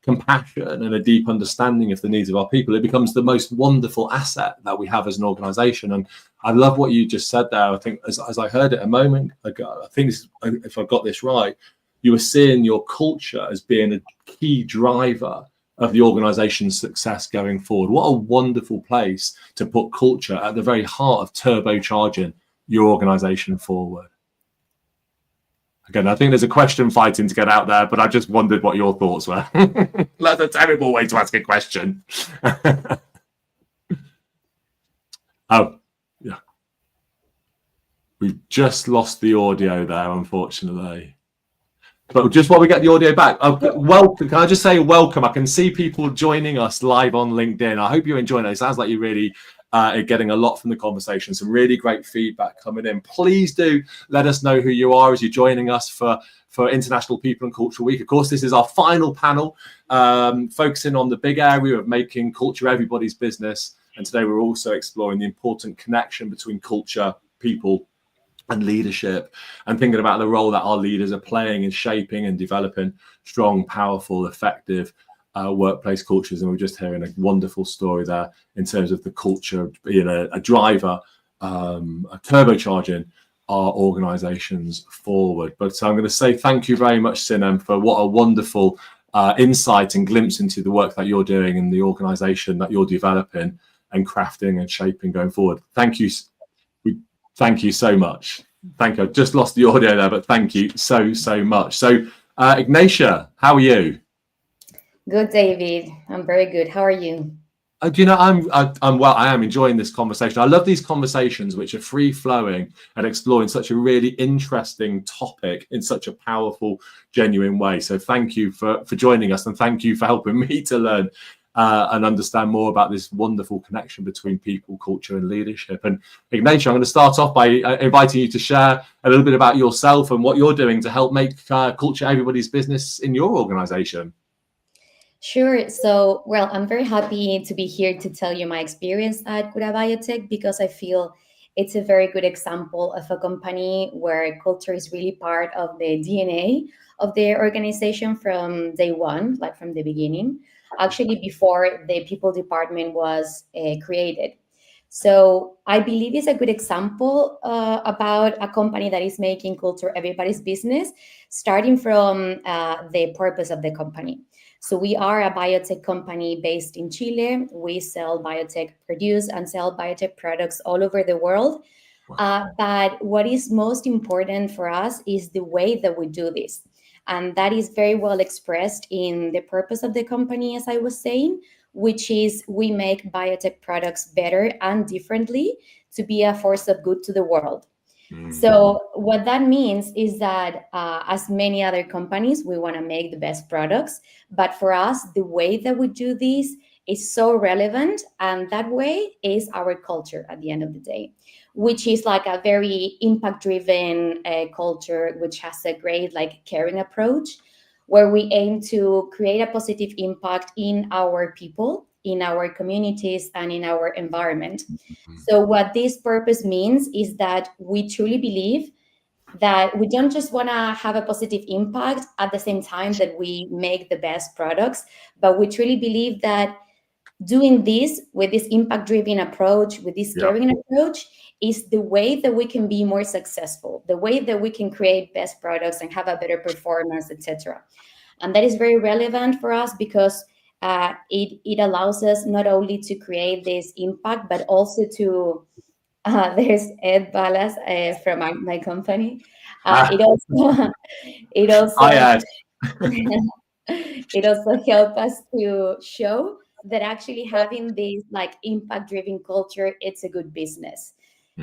compassion, and a deep understanding of the needs of our people, it becomes the most wonderful asset that we have as an organization. And I love what you just said there. I think as I heard it a moment ago, I think if I got this right, you were seeing your culture as being a key driver of the organization's success going forward. What a wonderful place to put culture at the very heart of turbocharging your organization forward. Again, I think there's a question fighting to get out there, but I just wondered what your thoughts were. That's a terrible way to ask a question. Oh, yeah. We've just lost the audio there, unfortunately. But just while we get the audio back, welcome. Can I just say welcome? I can see people joining us live on LinkedIn. I hope you're enjoying it. It sounds like you're really getting a lot from the conversation. Some really great feedback coming in. Please do let us know who you are as you're joining us for International People and Culture Week. Of course, this is our final panel, focusing on the big area of making culture everybody's business. And today we're also exploring the important connection between culture, people, and leadership, and thinking about the role that our leaders are playing in shaping and developing strong, powerful, effective workplace cultures. And we're just hearing a wonderful story there in terms of the culture being a driver, turbocharging our organizations forward. But I'm going to say thank you very much, Sinem, for what a wonderful insight and glimpse into the work that you're doing and the organization that you're developing and crafting and shaping going forward. Thank you. Thank you so much. Thank you. I just lost the audio there, but thank you so much. So, Ignatia, how are you? Good, David. I'm very good. How are you? Do you know, I'm well. I am enjoying this conversation. I love these conversations which are free flowing and exploring such a really interesting topic in such a powerful, genuine way. So thank you for joining us, and thank you for helping me to learn and understand more about this wonderful connection between people, culture, and leadership. And Ignatia, I'm going to start off by inviting you to share a little bit about yourself and what you're doing to help make culture everybody's business in your organization. Sure. So, well, I'm very happy to be here to tell you my experience at Cura Biotech, because I feel it's a very good example of a company where culture is really part of the DNA of the organization from day one, like from the beginning, actually before the people department was created. So I believe it's a good example about a company that is making culture everybody's business, starting from the purpose of the company. So we are a biotech company based in Chile. We produce and sell biotech products all over the world. Wow. But what is most important for us is the way that we do this. And that is very well expressed in the purpose of the company, as I was saying, which is we make biotech products better and differently to be a force of good to the world. So what that means is that as many other companies, we want to make the best products. But for us, the way that we do this is so relevant. And that way is our culture at the end of the day, which is like a very impact-driven culture, which has a great caring approach, where we aim to create a positive impact in our people, in our communities, and in our environment. So what this purpose means is that we truly believe that we don't just want to have a positive impact at the same time that we make the best products, but we truly believe that doing this with this impact-driven approach, with this caring approach, is the way that we can be more successful, the way that we can create best products and have a better performance, etc. And that is very relevant for us because it allows us not only to create this impact, but also to, there's Ed Balas from my company. It also it also helps us to show that actually having this impact-driven culture, it's a good business.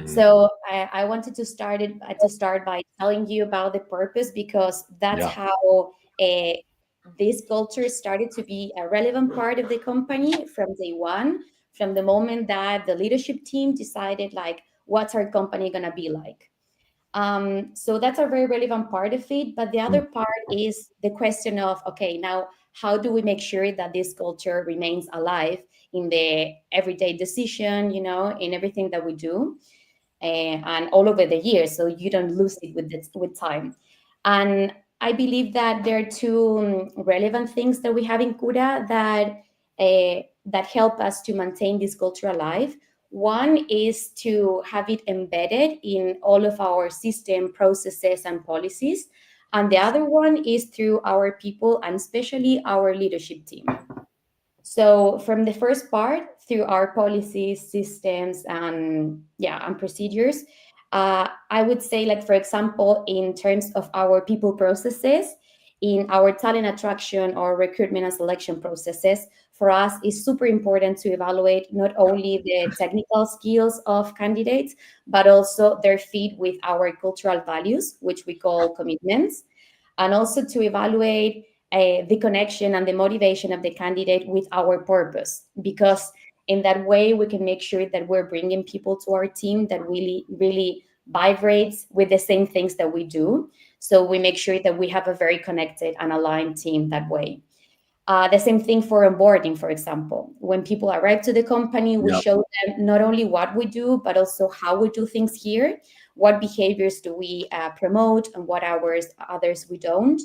So I wanted to start by telling you about the purpose, because that's how this culture started to be a relevant part of the company from day one, from the moment that the leadership team decided what's our company going to be like. So that's a very relevant part of it. But the other part is the question of, okay, now how do we make sure that this culture remains alive in the everyday decision, in everything that we do and all over the years, so you don't lose it with time. And I believe that there are two relevant things that we have in Cura that help us to maintain this culture alive. One is to have it embedded in all of our system processes and policies. And the other one is through our people, and especially our leadership team. So from the first part, through our policies, systems, and procedures, I would say, for example, in terms of our people processes, in our talent attraction or recruitment and selection processes, for us, it's super important to evaluate not only the technical skills of candidates, but also their fit with our cultural values, which we call commitments, and also to evaluate the connection and the motivation of the candidate with our purpose, because in that way, we can make sure that we're bringing people to our team that really vibrates with the same things that we do. So we make sure that we have a very connected and aligned team that way. The same thing for onboarding, for example. When people arrive to the company, we show them not only what we do, but also how we do things here. What behaviors do we promote and what others we don't.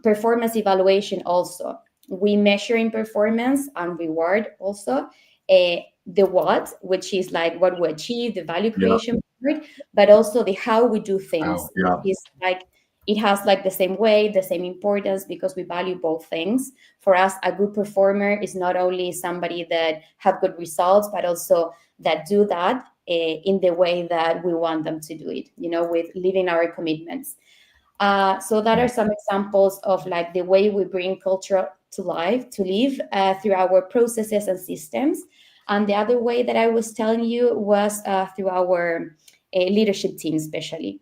Performance evaluation also. We measure in performance and reward also. The what, which is like what we achieve, the value creation part, but also the how we do things. It's like it has like the same weight, the same importance, because we value both things. For us, a good performer is not only somebody that have good results, but also that do that in the way that we want them to do it, with living our commitments. So that are some examples of like the way we bring culture to live through our processes and systems. And the other way that I was telling you was through our leadership team, especially.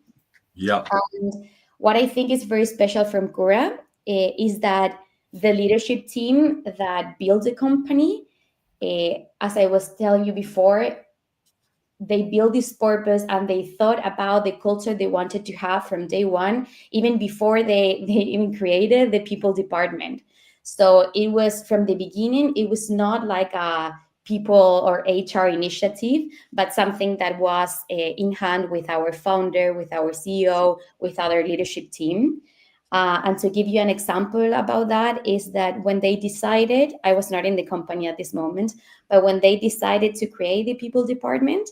And what I think is very special from Cura is that the leadership team that built the company, as I was telling you before, they built this purpose and they thought about the culture they wanted to have from day one, even before they even created the people department. So it was from the beginning, it was not like a people or HR initiative, but something that was in hand with our founder, with our CEO, with our leadership team. And to give you an example about that is that when they decided, I was not in the company at this moment, but when they decided to create the people department,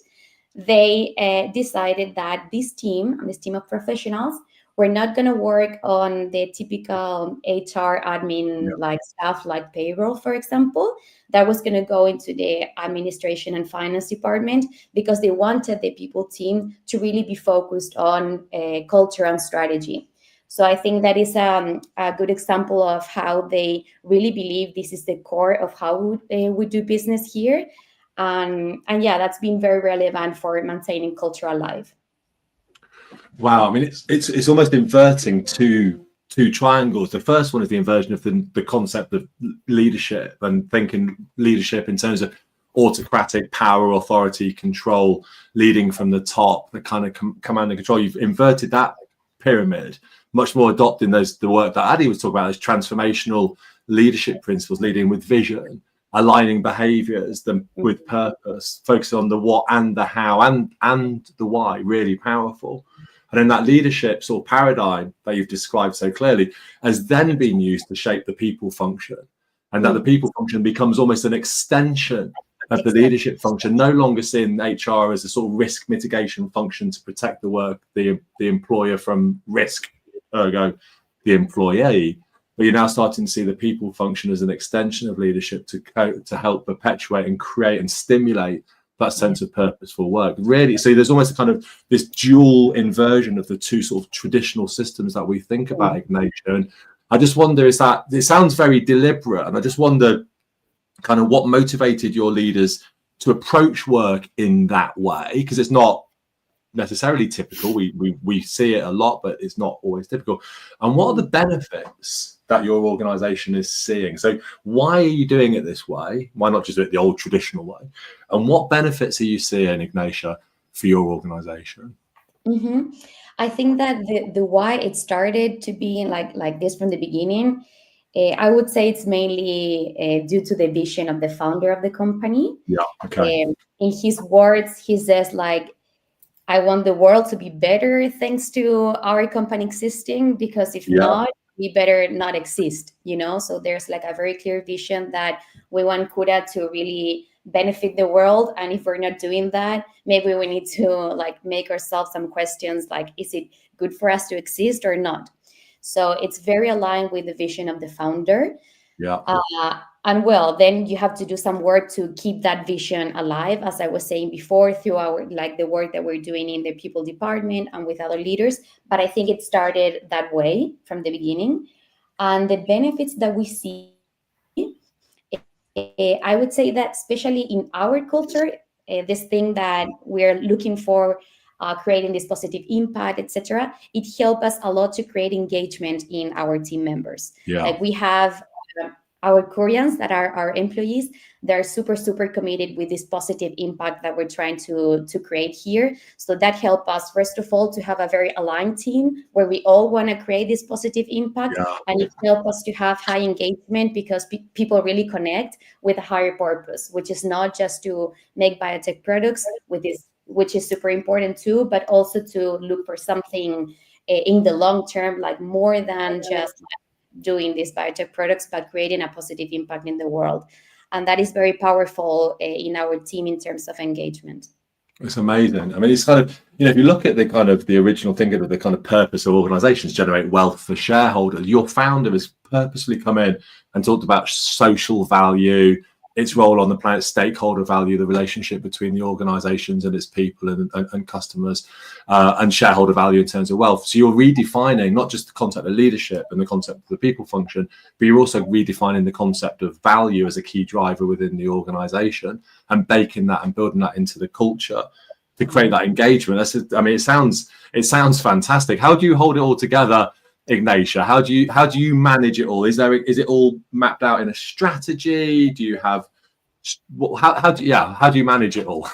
they decided that this team of professionals were not going to work on the typical HR admin like stuff like payroll, for example. That was going to go into the administration and finance department, because they wanted the people team to really be focused on culture and strategy. So I think that is a good example of how they really believe this is the core of how we do business here. And yeah, that's been very relevant for maintaining culture alive. Wow, I mean, it's almost inverting two triangles. The first one is the inversion of the concept of leadership and thinking leadership in terms of autocratic power, authority, control, leading from the top, the kind of command and control. You've inverted that pyramid, much more adopting the work that Adi was talking about, those transformational leadership principles, leading with vision, aligning behaviors with purpose, focusing on the what and the how and the why, really powerful. And then that leadership sort of paradigm that you've described so clearly has then been used to shape the people function. And that the people function becomes almost an extension of the leadership function, no longer seeing HR as a sort of risk mitigation function to protect the employer from risk, ergo the employee. But you're now starting to see the people function as an extension of leadership to help perpetuate and create and stimulate that sense of purposeful work. Really, so there's almost a kind of this dual inversion of the two sort of traditional systems that we think about Ignatia. And I just wonder, is that it sounds very deliberate, and I just wonder kind of what motivated your leaders to approach work in that way, because it's not necessarily typical. We see it a lot, but it's not always typical. And what are the benefits that your organization is seeing? So why are you doing it this way? Why not just do it the old traditional way? And what benefits are you seeing, Ignatia, for your organization? I think that the why it started to be like this from the beginning, I would say it's mainly due to the vision of the founder of the company. In his words, he says like, I want the world to be better thanks to our company existing, because if not, we better not exist, So there's like a very clear vision that we want Cura to really benefit the world. And if we're not doing that, maybe we need to like make ourselves some questions like, is it good for us to exist or not? So it's very aligned with the vision of the founder. And well, then you have to do some work to keep that vision alive, as I was saying before, through our the work that we're doing in the people department and with other leaders. But I think it started that way from the beginning. And the benefits that we see, I would say that especially in our culture, this thing that we're looking for, creating this positive impact, etc., it helped us a lot to create engagement in our team members. Like we have our Koreans that are our employees, they're super, super committed with this positive impact that we're trying to create here. So that helped us, first of all, to have a very aligned team where we all want to create this positive impact. Yeah. And it helped us to have high engagement because people really connect with a higher purpose, which is not just to make biotech products, which is super important too, but also to look for something in the long term, like more than just doing these biotech products, but creating a positive impact in the world. And that is very powerful in our team in terms of engagement. It's amazing. I mean, it's kind of, if you look at the kind of the original thinking of the kind of purpose of organizations, generate wealth for shareholders, your founder has purposely come in and talked about social value, its role on the planet, stakeholder value, the relationship between the organizations and its people and customers, and shareholder value in terms of wealth. So you're redefining not just the concept of leadership and the concept of the people function, but you're also redefining the concept of value as a key driver within the organization and baking that and building that into the culture to create that engagement. It sounds fantastic. How do you hold it all together, Ignatia? How do you manage it all? Is it all mapped out in a strategy? Do you have how do you manage it all?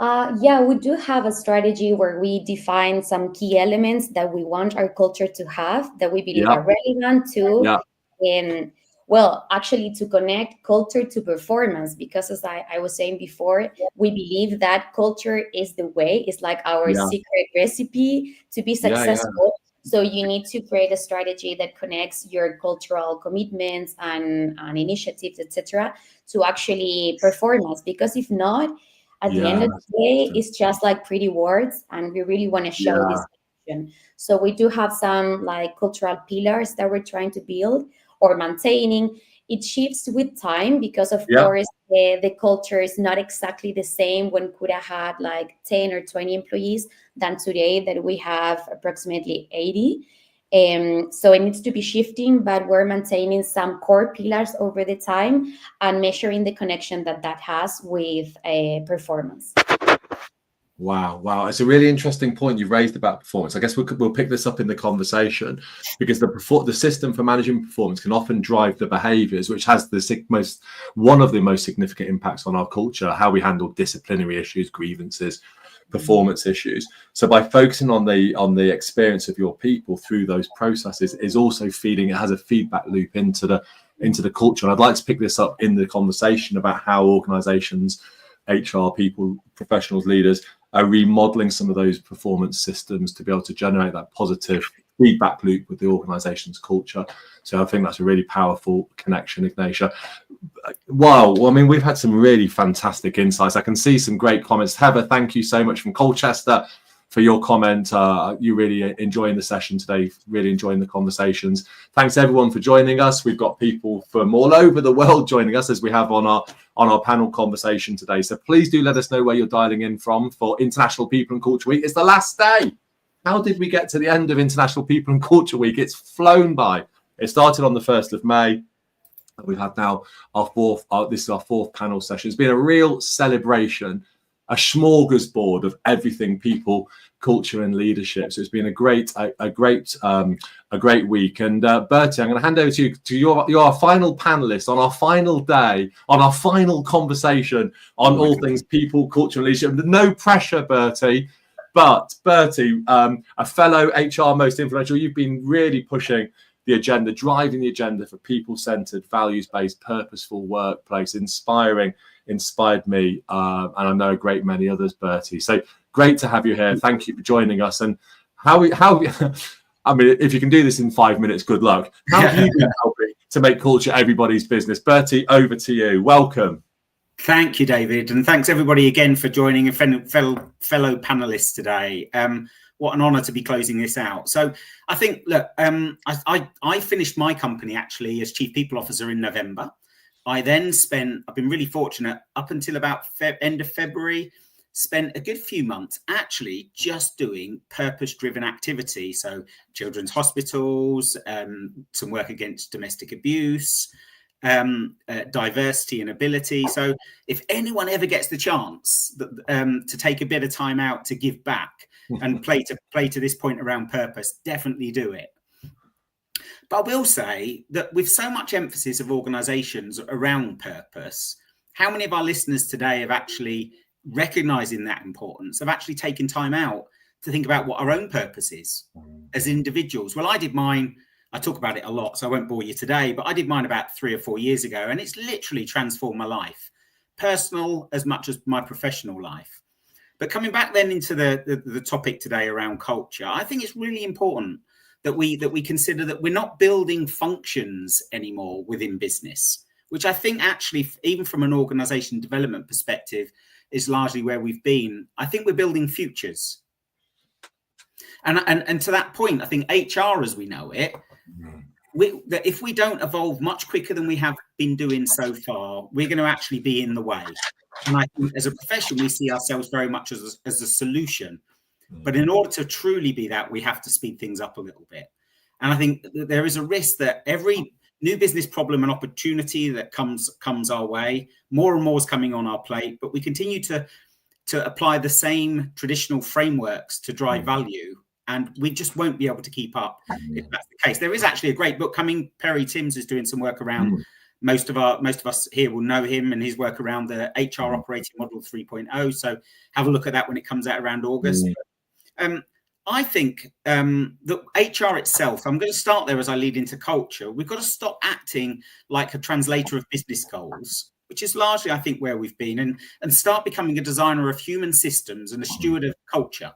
We do have a strategy where we define some key elements that we want our culture to have, that we believe are relevant to actually to connect culture to performance, because as I was saying before, we believe that culture is the way, it's like our secret recipe to be successful. So you need to create a strategy that connects your cultural commitments and initiatives, etc., to actually performance. Because if not, at the end of the day, it's just like pretty words, and we really want to show this connection. So we do have some like cultural pillars that we're trying to build or maintaining. It shifts with time because, of course, the culture is not exactly the same when Cura had like 10 or 20 employees than today that we have approximately 80. So it needs to be shifting, but we're maintaining some core pillars over the time and measuring the connection that has with performance. Wow. It's a really interesting point you've raised about performance. I guess we'll pick this up in the conversation, because the system for managing performance can often drive the behaviors, which has one of the most significant impacts on our culture, how we handle disciplinary issues, grievances, performance issues. So by focusing on the experience of your people through those processes is also it has a feedback loop into the culture. And I'd like to pick this up in the conversation about how organizations, HR people, professionals, leaders are remodeling some of those performance systems to be able to generate that positive feedback loop with the organization's culture. So I think that's a really powerful connection, Ignatia. Wow. Well, I mean, we've had some really fantastic insights. I can see some great comments. Heather, thank you so much from Colchester for your comment. You really enjoying the session today, really enjoying the conversations. Thanks everyone for joining us. We've got people from all over the world joining us, as we have on our panel conversation today. So please do let us know where you're dialing in from for International People and Culture Week. It's the last day. How did we get to the end of International People and Culture Week? It's flown by. It started on the 1st of May. We've had now this is our fourth panel session. It's been a real celebration, a smorgasbord of everything people, culture, and leadership. So it's been a great week. And Bertie, I'm going to hand over to you. You're our final panelist on our final day, on our final conversation on all things people, culture, and leadership. No pressure, Bertie. But Bertie, a fellow HR most influential, you've been really pushing the agenda, driving the agenda for people-centered, values-based, purposeful workplace, inspired me, and I know a great many others, Bertie. So great to have you here. Thank you for joining us. And how I mean, if you can do this in 5 minutes, good luck. How have you been helping to make culture everybody's business? Bertie, over to you. Welcome. Thank you, David, and thanks everybody again for joining and fellow panelists today. What an honour to be closing this out. So I think, look, I finished my company actually as Chief People Officer in November. I then I've been really fortunate up until about end of February, spent a good few months actually just doing purpose-driven activity. So children's hospitals, some work against domestic abuse, diversity and ability. So if anyone ever gets the chance to take a bit of time out to give back and play to this point around purpose, definitely do it. But I will say that with so much emphasis of organizations around purpose, how many of our listeners today have actually recognizing that importance, have actually taken time out to think about what our own purpose is as individuals? Well, I did mine. I talk about it a lot, so I won't bore you today, but I did mine about 3 or 4 years ago, and it's literally transformed my life, personal as much as my professional life. But coming back then into the topic today around culture, I think it's really important that we consider that we're not building functions anymore within business, which I think actually, even from an organization development perspective, is largely where we've been. I think we're building futures. And to that point, I think HR as we know it, that if we don't evolve much quicker than we have been doing so far, we're going to actually be in the way. And I think as a profession, we see ourselves very much as a solution. But in order to truly be that, we have to speed things up a little bit. And I think that there is a risk that every new business problem and opportunity that comes our way, more and more is coming on our plate, but we continue to apply the same traditional frameworks to drive value, and we just won't be able to keep up if that's the case. There is actually a great book coming. Perry Timms is doing some work around, most of us here will know him and his work around the HR operating model 3.0. So have a look at that when it comes out around August. I think that HR itself, I'm going to start there as I lead into culture. We've got to stop acting like a translator of business goals, which is largely, I think, where we've been, and start becoming a designer of human systems and a steward of culture,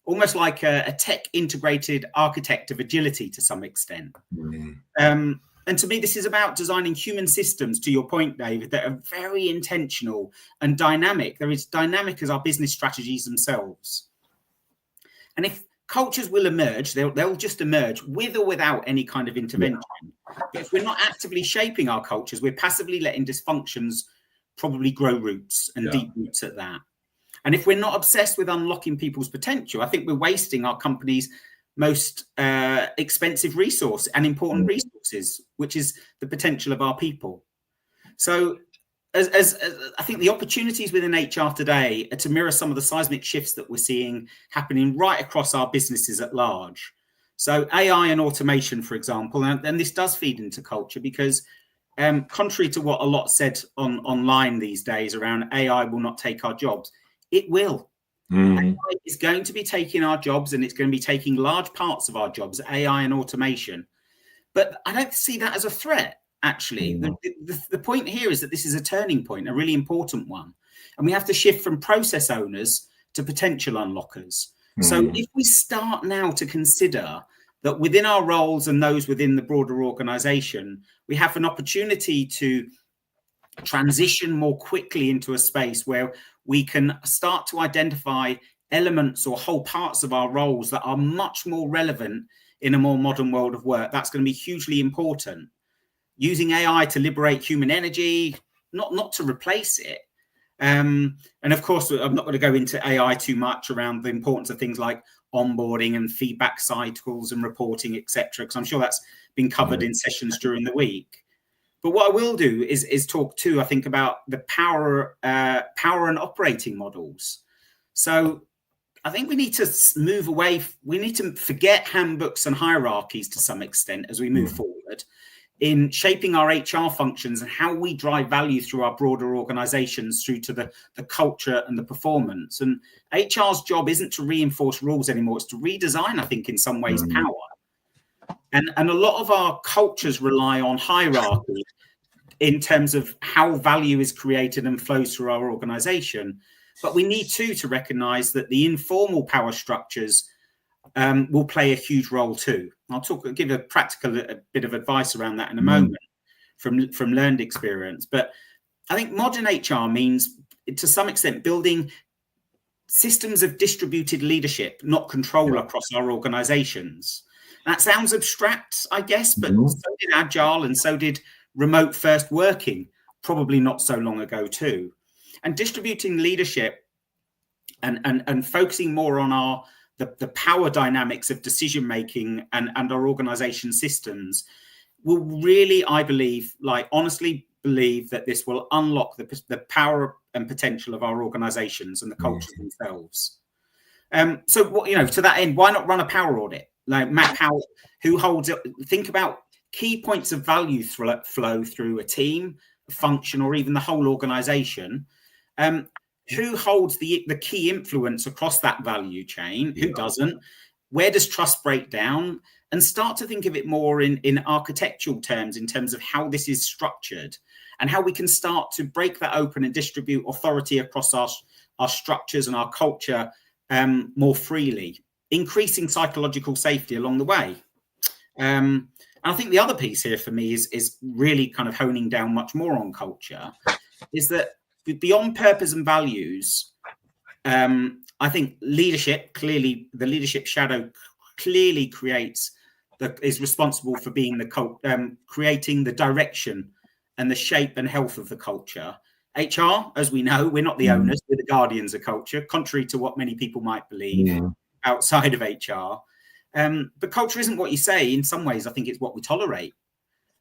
almost like a tech integrated architect of agility to some extent. And to me, this is about designing human systems, to your point, David, that are very intentional and dynamic. They're as dynamic as our business strategies themselves. And if cultures will emerge, they'll just emerge with or without any kind of intervention. But if we're not actively shaping our cultures, we're passively letting dysfunctions probably grow roots and deep roots at that. And if we're not obsessed with unlocking people's potential, I think we're wasting our company's most expensive resource and important resources, which is the potential of our people. So as I think the opportunities within HR today are to mirror some of the seismic shifts that we're seeing happening right across our businesses at large. So AI and automation, for example, and this does feed into culture because contrary to what a lot said online these days around AI will not take our jobs, it will. AI is going to be taking our jobs, and it's going to be taking large parts of our jobs, AI and automation. But I don't see that as a threat. Actually, the point here is that this is a turning point, a really important one. And we have to shift from process owners to potential unlockers. So if we start now to consider that within our roles and those within the broader organization, we have an opportunity to transition more quickly into a space where we can start to identify elements or whole parts of our roles that are much more relevant in a more modern world of work, that's going to be hugely important. Using AI to liberate human energy, not to replace it. And of course, I'm not going to go into AI too much around the importance of things like onboarding and feedback cycles and reporting, etc., because I'm sure that's been covered in sessions during the week. But what I will do is talk too, I think, about the power and operating models. So I think we need to move away. We need to forget handbooks and hierarchies to some extent as we move forward in shaping our HR functions and how we drive value through our broader organizations through to the culture and the performance. And HR's job isn't to reinforce rules anymore. It's to redesign, I think, in some ways, power. And a lot of our cultures rely on hierarchy in terms of how value is created and flows through our organization. But we need to recognize that the informal power structures will play a huge role too. I'll give a bit of advice around that in a moment from learned experience. But I think modern HR means, to some extent, building systems of distributed leadership, not control, across our organizations. That sounds abstract, I guess, but so did Agile and so did remote first working, probably not so long ago too. And distributing leadership and focusing more on the power dynamics of decision making and our organization systems will really, I believe, honestly believe that this will unlock the power and potential of our organizations and the cultures themselves. So, to that end, why not run a power audit? like map out who holds it. Think about key points of value flow through a team, a function, or even the whole organization. Who holds the key influence across that value chain? Who doesn't? Where does trust break down? And start to think of it more in architectural terms, in terms of how this is structured and how we can start to break that open and distribute authority across our structures and our culture more freely, increasing psychological safety along the way. And I think the other piece here for me is really kind of honing down much more on culture, is that beyond purpose and values, I think leadership, clearly the leadership shadow clearly is responsible for being creating the direction and the shape and health of the culture. HR, as we know, we're not the owners, we're the guardians of culture, contrary to what many people might believe outside of HR. But culture isn't what you say. In some ways, I think it's what we tolerate.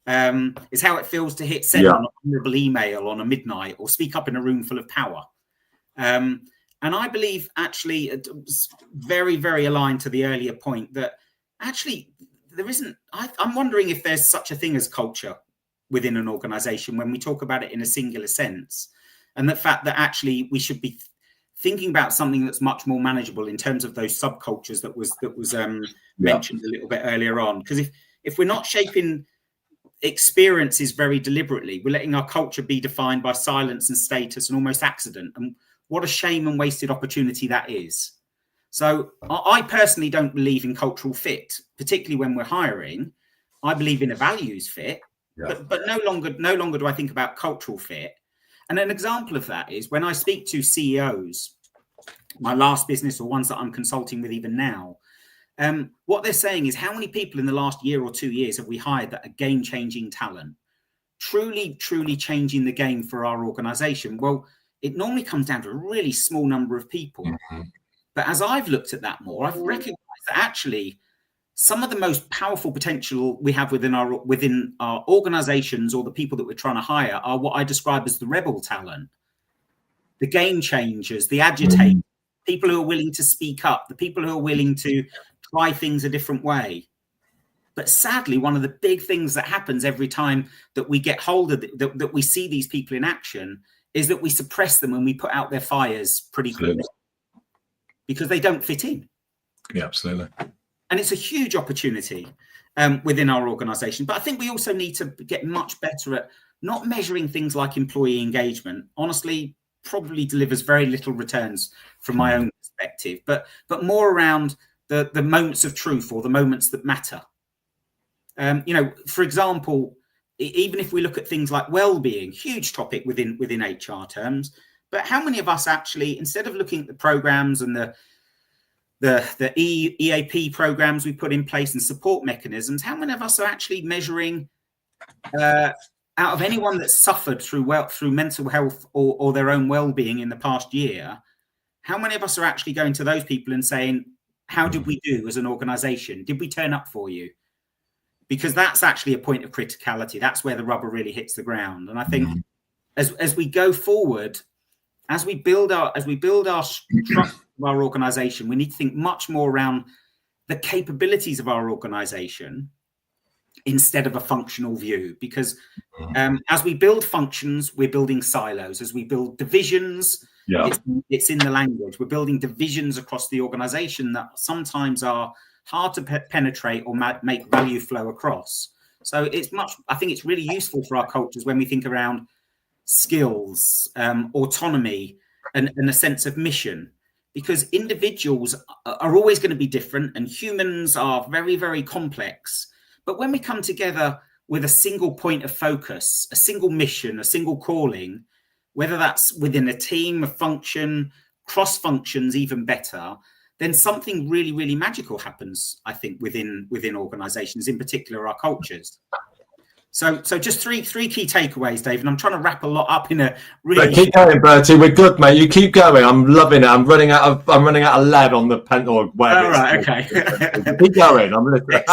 It's how it feels to hit send on an honorable email on a midnight or speak up in a room full of power. And I believe actually it's very, very aligned to the earlier point that actually there isn't, I'm wondering if there's such a thing as culture within an organization when we talk about it in a singular sense, and the fact that actually we should be thinking about something that's much more manageable in terms of those subcultures that was mentioned a little bit earlier on. Because if we're not shaping experiences very deliberately, we're letting our culture be defined by silence and status and almost accident. And what a shame and wasted opportunity that is. So I personally don't believe in cultural fit, particularly when we're hiring. I believe in a values fit, but no longer do I think about cultural fit. And an example of that is when I speak to CEOs, my last business or ones that I'm consulting with even now, what they're saying is, how many people in the last year or 2 years have we hired that are game-changing talent, truly changing the game for our organization? Well, it normally comes down to a really small number of people. But as I've looked at that more, I've recognized that actually some of the most powerful potential we have within our organizations, or the people that we're trying to hire, are what I describe as the rebel talent, the game changers, the agitators, people who are willing to speak up, the people who are willing to try things a different way. But sadly, one of the big things that happens every time that we get hold of that we see these people in action is that we suppress them and we put out their fires pretty quickly because they don't fit in. Yeah, absolutely. And it's a huge opportunity within our organization. But I think we also need to get much better at not measuring things like employee engagement. Honestly, probably delivers very little returns from my own perspective, but more around the moments of truth or the moments that matter. For example, even if we look at things like well-being, huge topic within HR terms, but how many of us actually, instead of looking at the programs and the EAP programs we put in place and support mechanisms, how many of us are actually measuring out of anyone that's suffered through mental health or their own well-being in the past year, how many of us are actually going to those people and saying, how did we do as an organization? Did we turn up for you? Because that's actually a point of criticality. That's where the rubber really hits the ground. And I think as we go forward, as we build our structure of our organization, we need to think much more around the capabilities of our organization instead of a functional view. Because as we build functions, we're building silos. As we build divisions, it's in the language. We're building divisions across the organization that sometimes are hard to penetrate or make value flow across. So I think it's really useful for our cultures when we think around skills, autonomy, and a sense of mission, because individuals are always going to be different and humans are very, very complex. But when we come together with a single point of focus, a single mission, a single calling, whether that's within a team, a function, cross functions, even better, then something really, really magical happens, I think, within organizations, in particular our cultures. So just three key takeaways, Dave, and I'm trying to wrap a lot up in a really. But keep going, Bertie. We're good, mate. You keep going. I'm loving it. I'm running out of lead on the pen or whatever. All right, okay. Keep going. I'm listening.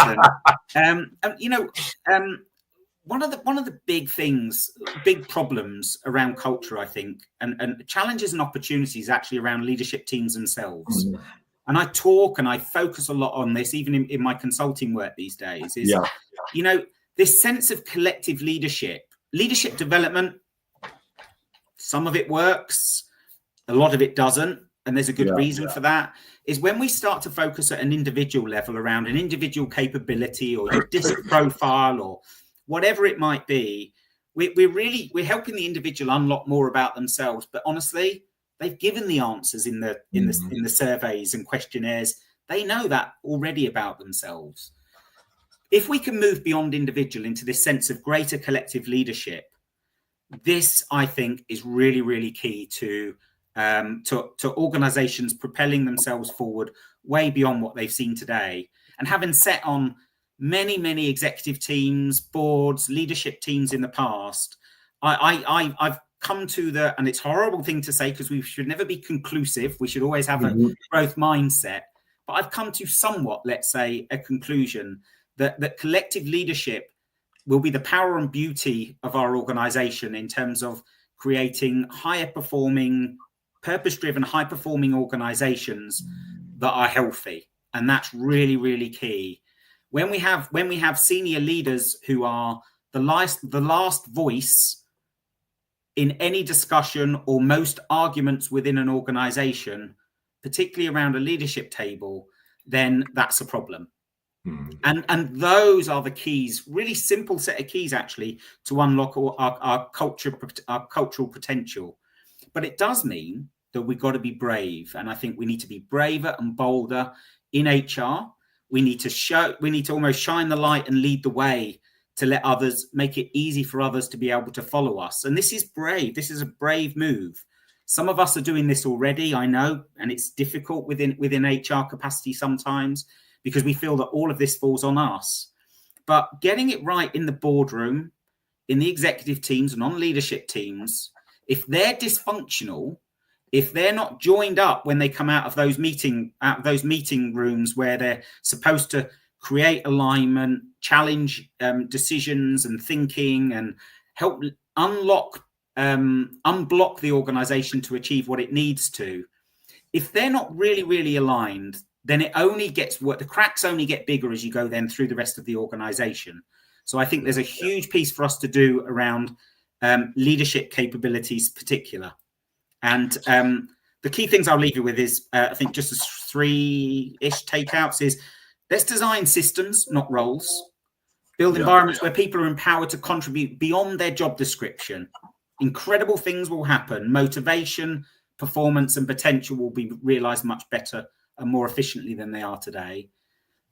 Excellent. One of the big problems around culture, I think, and challenges and opportunities actually around leadership teams themselves. and I talk and I focus a lot on this, even in my consulting work these days, is, you know, this sense of collective leadership development. Some of it works, a lot of it doesn't. And there's a good reason for that, is when we start to focus at an individual level around an individual capability or your disc profile or whatever it might be, we're helping the individual unlock more about themselves. But honestly, they've given the answers in the surveys and questionnaires. They know that already about themselves. If we can move beyond individual into this sense of greater collective leadership, this, I think, is really, really key to organizations propelling themselves forward way beyond what they've seen today. And having sat on many executive teams, boards, leadership teams in the past, I've come to and it's a horrible thing to say because we should never be conclusive. We should always have a growth mindset. But I've come to somewhat, let's say, a conclusion that collective leadership will be the power and beauty of our organization in terms of creating higher performing, purpose-driven, high-performing organizations that are healthy. And that's really, really key. When we have senior leaders who are the last voice in any discussion or most arguments within an organization, particularly around a leadership table, then that's a problem. And those are the keys, really simple set of keys, actually, to unlock our cultural potential. But it does mean that we've got to be brave. And I think we need to be braver and bolder in HR. We need to almost shine the light and lead the way to let others, make it easy for others to be able to follow us. And this is brave. This is a brave move. Some of us are doing this already, I know, and it's difficult within HR capacity sometimes because we feel that all of this falls on us. But getting it right in the boardroom, in the executive teams and on leadership teams, if they're dysfunctional, if they're not joined up when they come out of those meeting rooms where they're supposed to create alignment, challenge decisions and thinking, and help unblock the organization to achieve what it needs to, if they're not really aligned, then it only gets what the cracks only get bigger as you go then through the rest of the organization. So I think there's a huge piece for us to do around leadership capabilities particular. And the key things I'll leave you with is, I think just as 3-ish takeouts is, let's design systems, not roles. Build environments where people are empowered to contribute beyond their job description. Incredible things will happen. Motivation, performance, and potential will be realized much better and more efficiently than they are today.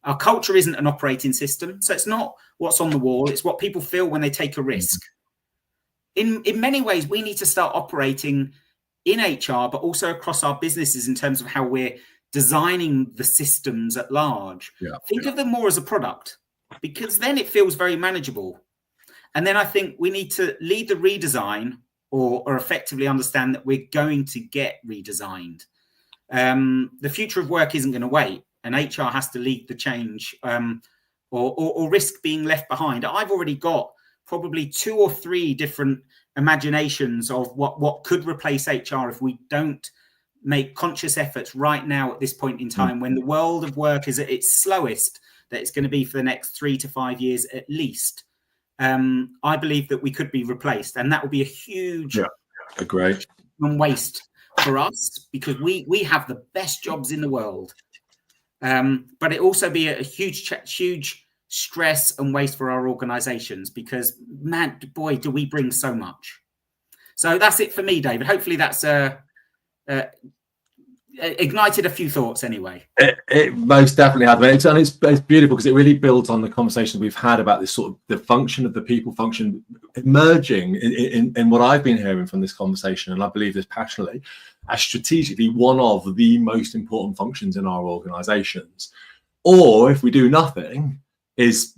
Our culture isn't an operating system. So it's not what's on the wall. It's what people feel when they take a risk. In many ways, we need to start operating in HR, but also across our businesses in terms of how we're designing the systems at large. Think of them more as a product, because then it feels very manageable. And then I think we need to lead the redesign or effectively understand that we're going to get redesigned. The future of work isn't going to wait, and HR has to lead the change or risk being left behind. I've already got probably 2 or 3 different imaginations of what could replace HR if we don't make conscious efforts right now at this point in time, when the world of work is at its slowest that it's going to be for the next 3 to 5 years at least. I believe that we could be replaced, and that will be a huge waste for us, because we have the best jobs in the world. But it also be a huge stress and waste for our organizations, because man, boy, do we bring so much. So that's it for me, David. Hopefully that's ignited a few thoughts anyway. It most definitely has. And it's beautiful because it really builds on the conversation we've had about this sort of the function of the people function emerging in what I've been hearing from this conversation, and I believe this passionately, as strategically one of the most important functions in our organizations. Or if we do nothing, is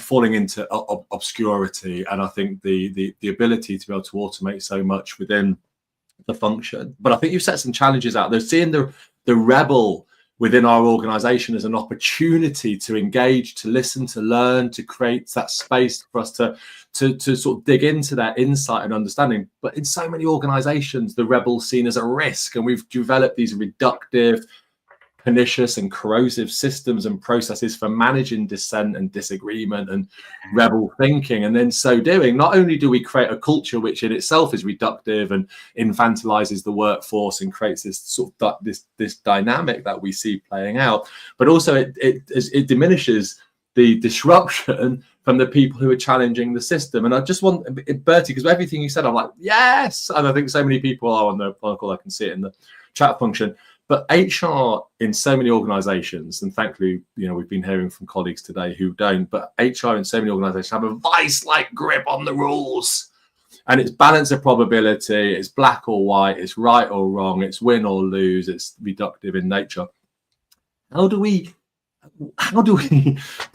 falling into obscurity. And I think the ability to be able to automate so much within the function. But I think you've set some challenges out there. Seeing the rebel within our organization as an opportunity to engage, to listen, to learn, to create that space for us to sort of dig into that insight and understanding. But in so many organizations, the rebel's seen as a risk, and we've developed these reductive, pernicious and corrosive systems and processes for managing dissent and disagreement and rebel thinking. And then so doing, not only do we create a culture which in itself is reductive and infantilizes the workforce and creates this sort of this dynamic that we see playing out, but also it diminishes the disruption from the people who are challenging the system. And I just want, Bertie, because everything you said, I'm like, yes. And I think so many people are on the call. I can see it in the chat function. But HR in so many organizations, and thankfully, we've been hearing from colleagues today who don't, but HR in so many organizations have a vice-like grip on the rules. And it's balance of probability, it's black or white, it's right or wrong, it's win or lose, it's reductive in nature. How do we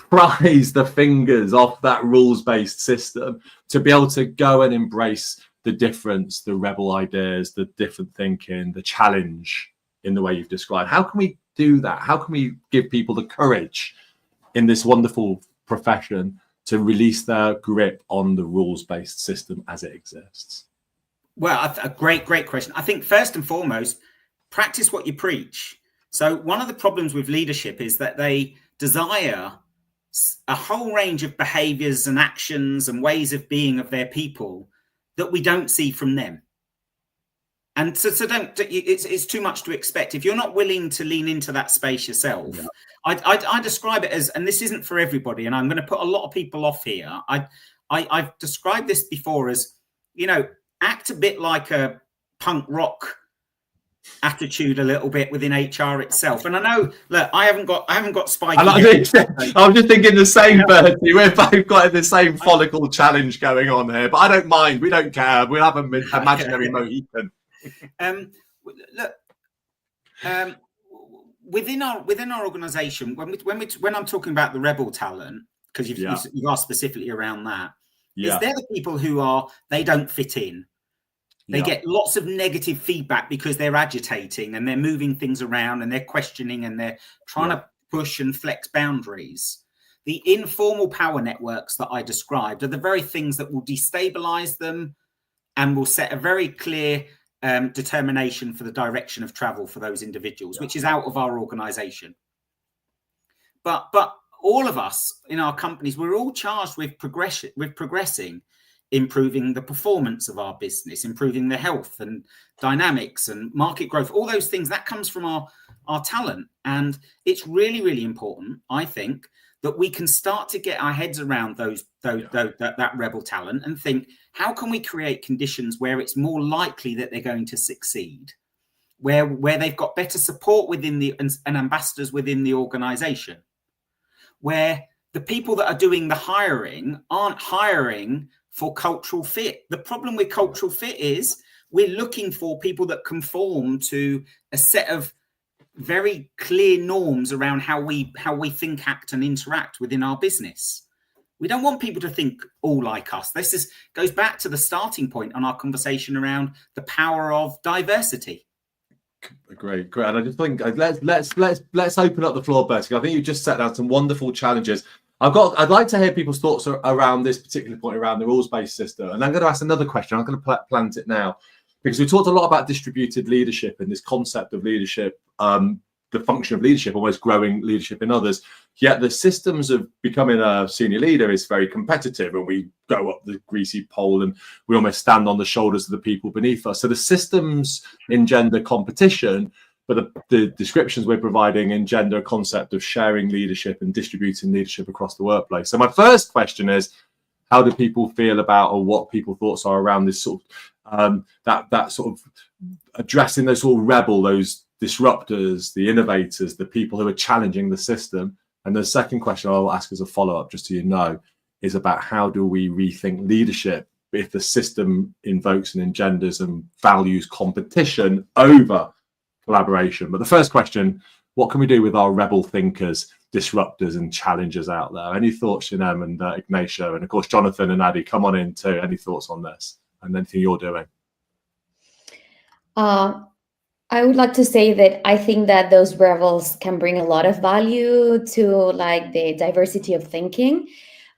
prise the fingers off that rules-based system to be able to go and embrace the difference, the rebel ideas, the different thinking, the challenge in the way you've described? How can we do that? How can we give people the courage in this wonderful profession to release their grip on the rules-based system as it exists? Well, a great question. I think first and foremost, practice what you preach. So one of the problems with leadership is that they desire a whole range of behaviors and actions and ways of being of their people that we don't see from them. And so it's too much to expect. If you're not willing to lean into that space yourself, yeah. I describe it as, and this isn't for everybody, and I'm going to put a lot of people off here. I've described this before as, act a bit like a punk rock attitude a little bit within HR itself. And I know, look, I haven't got spiky. I'm just thinking the same, Bertie. We've both got the same follicle challenge going on here, but I don't mind. We don't care. We'll have an imaginary Mohican. Within our organization, when I'm talking about the rebel talent, because you've asked specifically around that, is they're the people who they don't fit in. They get lots of negative feedback because they're agitating and they're moving things around and they're questioning and they're trying to push and flex boundaries. The informal power networks that I described are the very things that will destabilize them and will set a very clear determination for the direction of travel for those individuals, which is out of our organization. But all of us in our companies, we're all charged with progressing, improving the performance of our business, improving the health and dynamics and market growth, all those things that comes from our talent. And it's really, really important, I think, that we can start to get our heads around that rebel talent and think, how can we create conditions where it's more likely that they're going to succeed, where they've got better support within and ambassadors within the organization, where the people that are doing the hiring aren't hiring for cultural fit. The problem with cultural fit is we're looking for people that conform to a set of very clear norms around how we think, act, and interact within our business. We don't want people to think all like us. This goes back to the starting point on our conversation around the power of diversity. Great. And I just think let's open up the floor, Bertie. I think you just set down some wonderful challenges. I'd like to hear people's thoughts around this particular point around the rules-based system. And I'm going to ask another question. I'm going to plant it now, because we talked a lot about distributed leadership and this concept of leadership, the function of leadership, almost growing leadership in others. Yet the systems of becoming a senior leader is very competitive, and we go up the greasy pole and we almost stand on the shoulders of the people beneath us. So the systems engender competition, but the descriptions we're providing engender a concept of sharing leadership and distributing leadership across the workplace. So my first question is, how do people feel about, or what people's thoughts are around this sort of that sort of addressing those sort of rebel, those disruptors, the innovators, the people who are challenging the system? And the second question I'll ask as a follow-up, just so is about how do we rethink leadership if the system invokes and engenders and values competition over collaboration? But the first question, what can we do with our rebel thinkers, disruptors and challengers out there? Any thoughts, Shinem and Ignacio, and of course Jonathan and Adi, come on in too. Any thoughts on this and anything you're doing? I would like to say that I think that those rebels can bring a lot of value to like the diversity of thinking,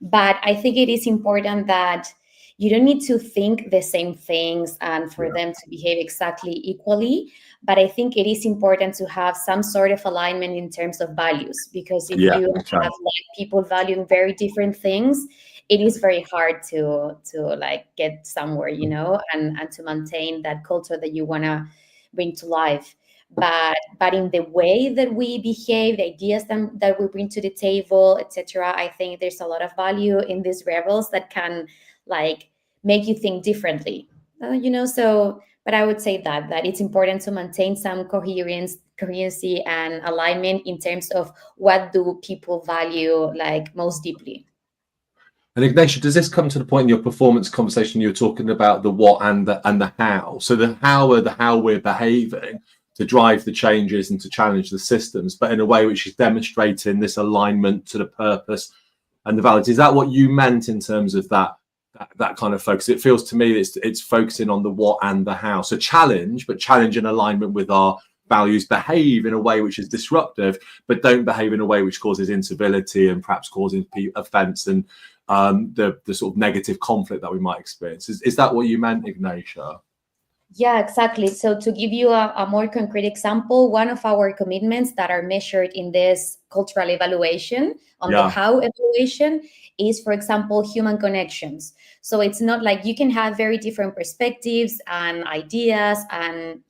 but I think it is important that you don't need to think the same things and for them to behave exactly equally, But I think it is important to have some sort of alignment in terms of values, because if you have like people valuing very different things, it is very hard to like get somewhere, you know, and to maintain that culture that you want to bring to life. But in the way that we behave, the ideas that we bring to the table, etc., I think there's a lot of value in these rebels that can like make you think differently, you know. So, but I would say that it's important to maintain some coherency and alignment in terms of what do people value like most deeply. And Ignatia, does this come to the point in your performance conversation you were talking about the what and the how? So the how we're behaving to drive the changes and to challenge the systems, but in a way which is demonstrating this alignment to the purpose and the values. Is that what you meant in terms of that kind of focus? It feels to me it's focusing on the what and the how. So challenge in alignment with our values, behave in a way which is disruptive, but don't behave in a way which causes incivility and perhaps causing offence and the sort of negative conflict that we might experience. Is that what you meant, Ignatia? Yeah, exactly. So to give you a more concrete example, one of our commitments that are measured in this cultural evaluation on the how evaluation is, for example, human connections. So it's not like you can have very different perspectives and ideas and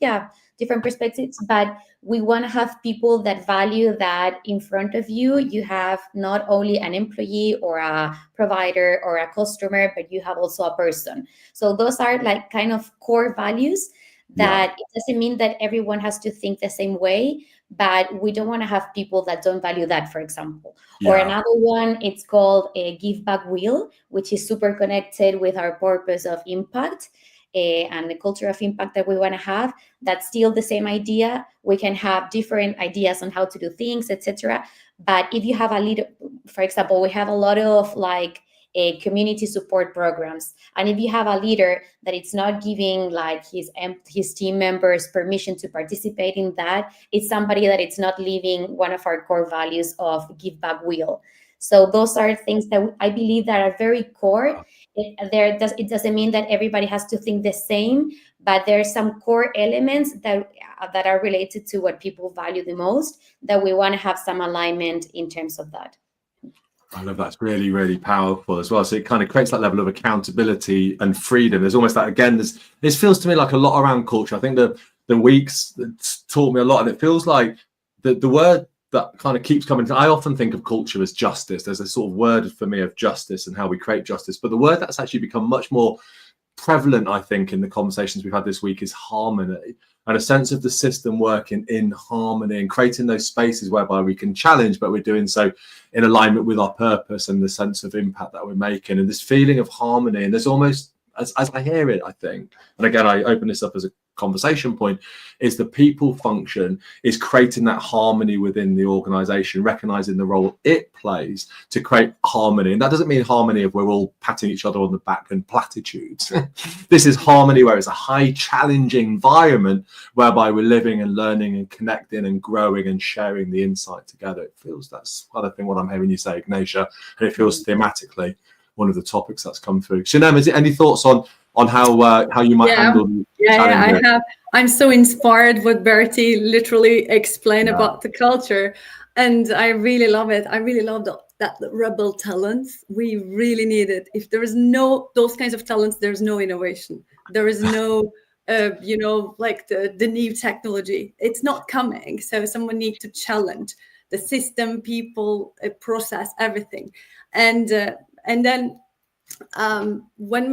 different perspectives, but we want to have people that value that in front of you. You have not only an employee or a provider or a customer, but you have also a person. So those are like kind of core values that it doesn't mean that everyone has to think the same way, but we don't want to have people that don't value that, for example. Or another one, it's called a give back wheel, which is super connected with our purpose of impact. And the culture of impact that we want to have. That's still the same idea. We can have different ideas on how to do things, etc. But if you have a leader, for example, we have a lot of like community support programs, and if you have a leader that it's not giving like his team members permission to participate in that, it's somebody that it's not living one of our core values of give back wheel. So those are things that I believe that are very core. It doesn't mean that everybody has to think the same, but there are some core elements that are related to what people value the most, that we want to have some alignment in terms of that. I love that. It's really, really powerful as well. So it kind of creates that level of accountability and freedom. There's almost that, again, this feels to me like a lot around culture. I think the weeks taught me a lot, and it feels like the word that kind of keeps coming. I often think of culture as justice. There's a sort of word for me of justice and how we create justice. But the word that's actually become much more prevalent, I think, in the conversations we've had this week is harmony, and a sense of the system working in harmony and creating those spaces whereby we can challenge, but we're doing so in alignment with our purpose and the sense of impact that we're making, and this feeling of harmony. And there's almost, as I hear it, I think, and again, I open this up as a conversation point, is the people function is creating that harmony within the organization, recognizing the role it plays to create harmony. And that doesn't mean harmony of we're all patting each other on the back and platitudes. This is harmony where it's a high challenging environment whereby we're living and learning and connecting and growing and sharing the insight together. It feels, that's other thing what I'm hearing you say, Ignatia, and it feels thematically one of the topics that's come through. Shinem, is there any thoughts on how you might handle the I have. I'm so inspired what Bertie literally explained about the culture, and I really love it. I really love that rebel talents. We really need it. If there is no those kinds of talents, there's no innovation. There is no like the new technology. It's not coming. So someone needs to challenge the system, people, process, everything, and then when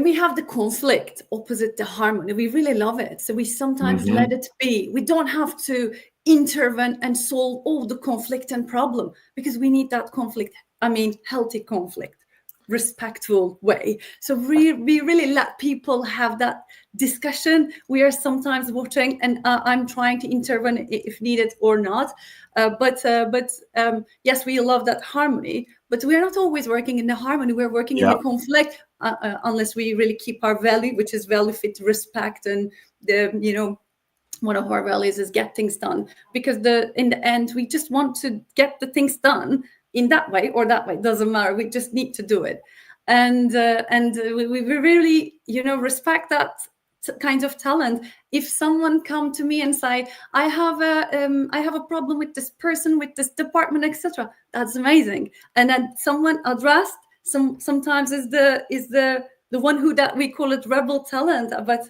we have the conflict opposite the harmony, we really love it. So we sometimes let it be. We don't have to intervene and solve all the conflict and problem, because we need that conflict. I mean, healthy conflict, respectful way. So we really let people have that discussion. We are sometimes watching, and I'm trying to intervene if needed or not. But yes, we love that harmony. But we're not always working in the harmony. We're working in the conflict, unless we really keep our value, which is value fit respect, and one of our values is get things done. Because in the end, we just want to get the things done in that way or that way. It doesn't matter. We just need to do it, and we really respect that kind of talent. If someone come to me and say, I have a problem with this person, with this department, etc., that's amazing. And then someone addressed, sometimes is the one who, that we call it rebel talent, but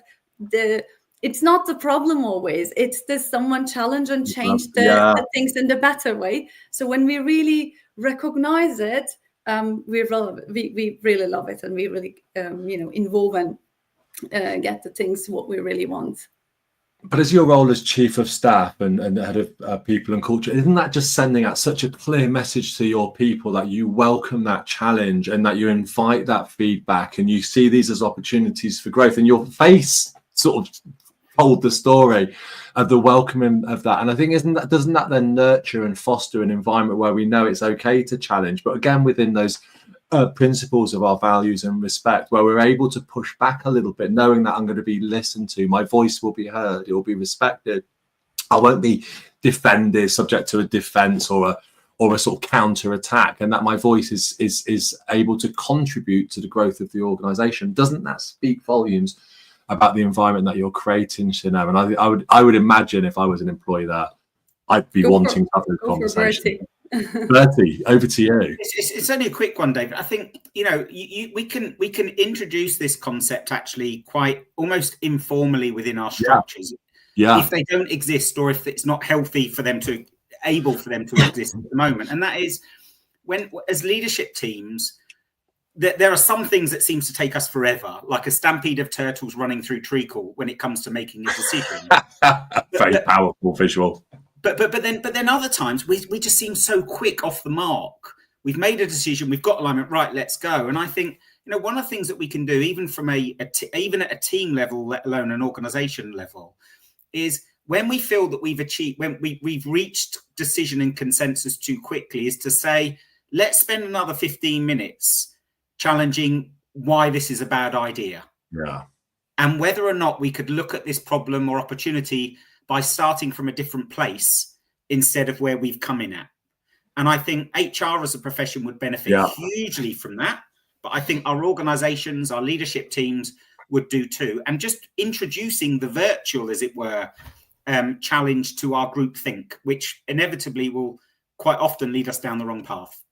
it's not the problem always. It's this someone challenge and change the things in the better way. So when we really recognize it, we really love it, and we really involve and get the things what we really want. But as your role as chief of staff and head of people and culture, isn't that just sending out such a clear message to your people that you welcome that challenge and that you invite that feedback and you see these as opportunities for growth? And your face sort of told the story of the welcoming of that. And I think doesn't that then nurture and foster an environment where we know it's okay to challenge, but again within those principles of our values and respect, where we're able to push back a little bit, knowing that I'm going to be listened to, my voice will be heard, it will be respected, I won't be defended, subject to a defense or a sort of counter attack, and that my voice is able to contribute to the growth of the organization. Doesn't that speak volumes about the environment that you're creating, Sinead? And I would imagine if I was an employee there, I'd be wanting to have a conversation. Bertie, over to you. It's only a quick one, David. I think we can introduce this concept actually quite almost informally within our structures. Yeah. If they don't exist, or if it's not healthy for them to exist at the moment, and that is when, as leadership teams, there are some things that seems to take us forever, like a stampede of turtles running through treacle when it comes to making a decision. Very powerful visual. But then other times we just seem so quick off the mark. We've made a decision, we've got alignment, right, let's go. And I think one of the things that we can do, even from even at a team level, let alone an organization level, is when we feel that we've reached decision and consensus too quickly, is to say, let's spend another 15 minutes challenging why this is a bad idea. Yeah. And whether or not we could look at this problem or opportunity by starting from a different place instead of where we've come in at. And I think HR as a profession would benefit hugely from that. But I think our organizations, our leadership teams would do too. And just introducing the virtual, as it were, challenge to our group think, which inevitably will quite often lead us down the wrong path.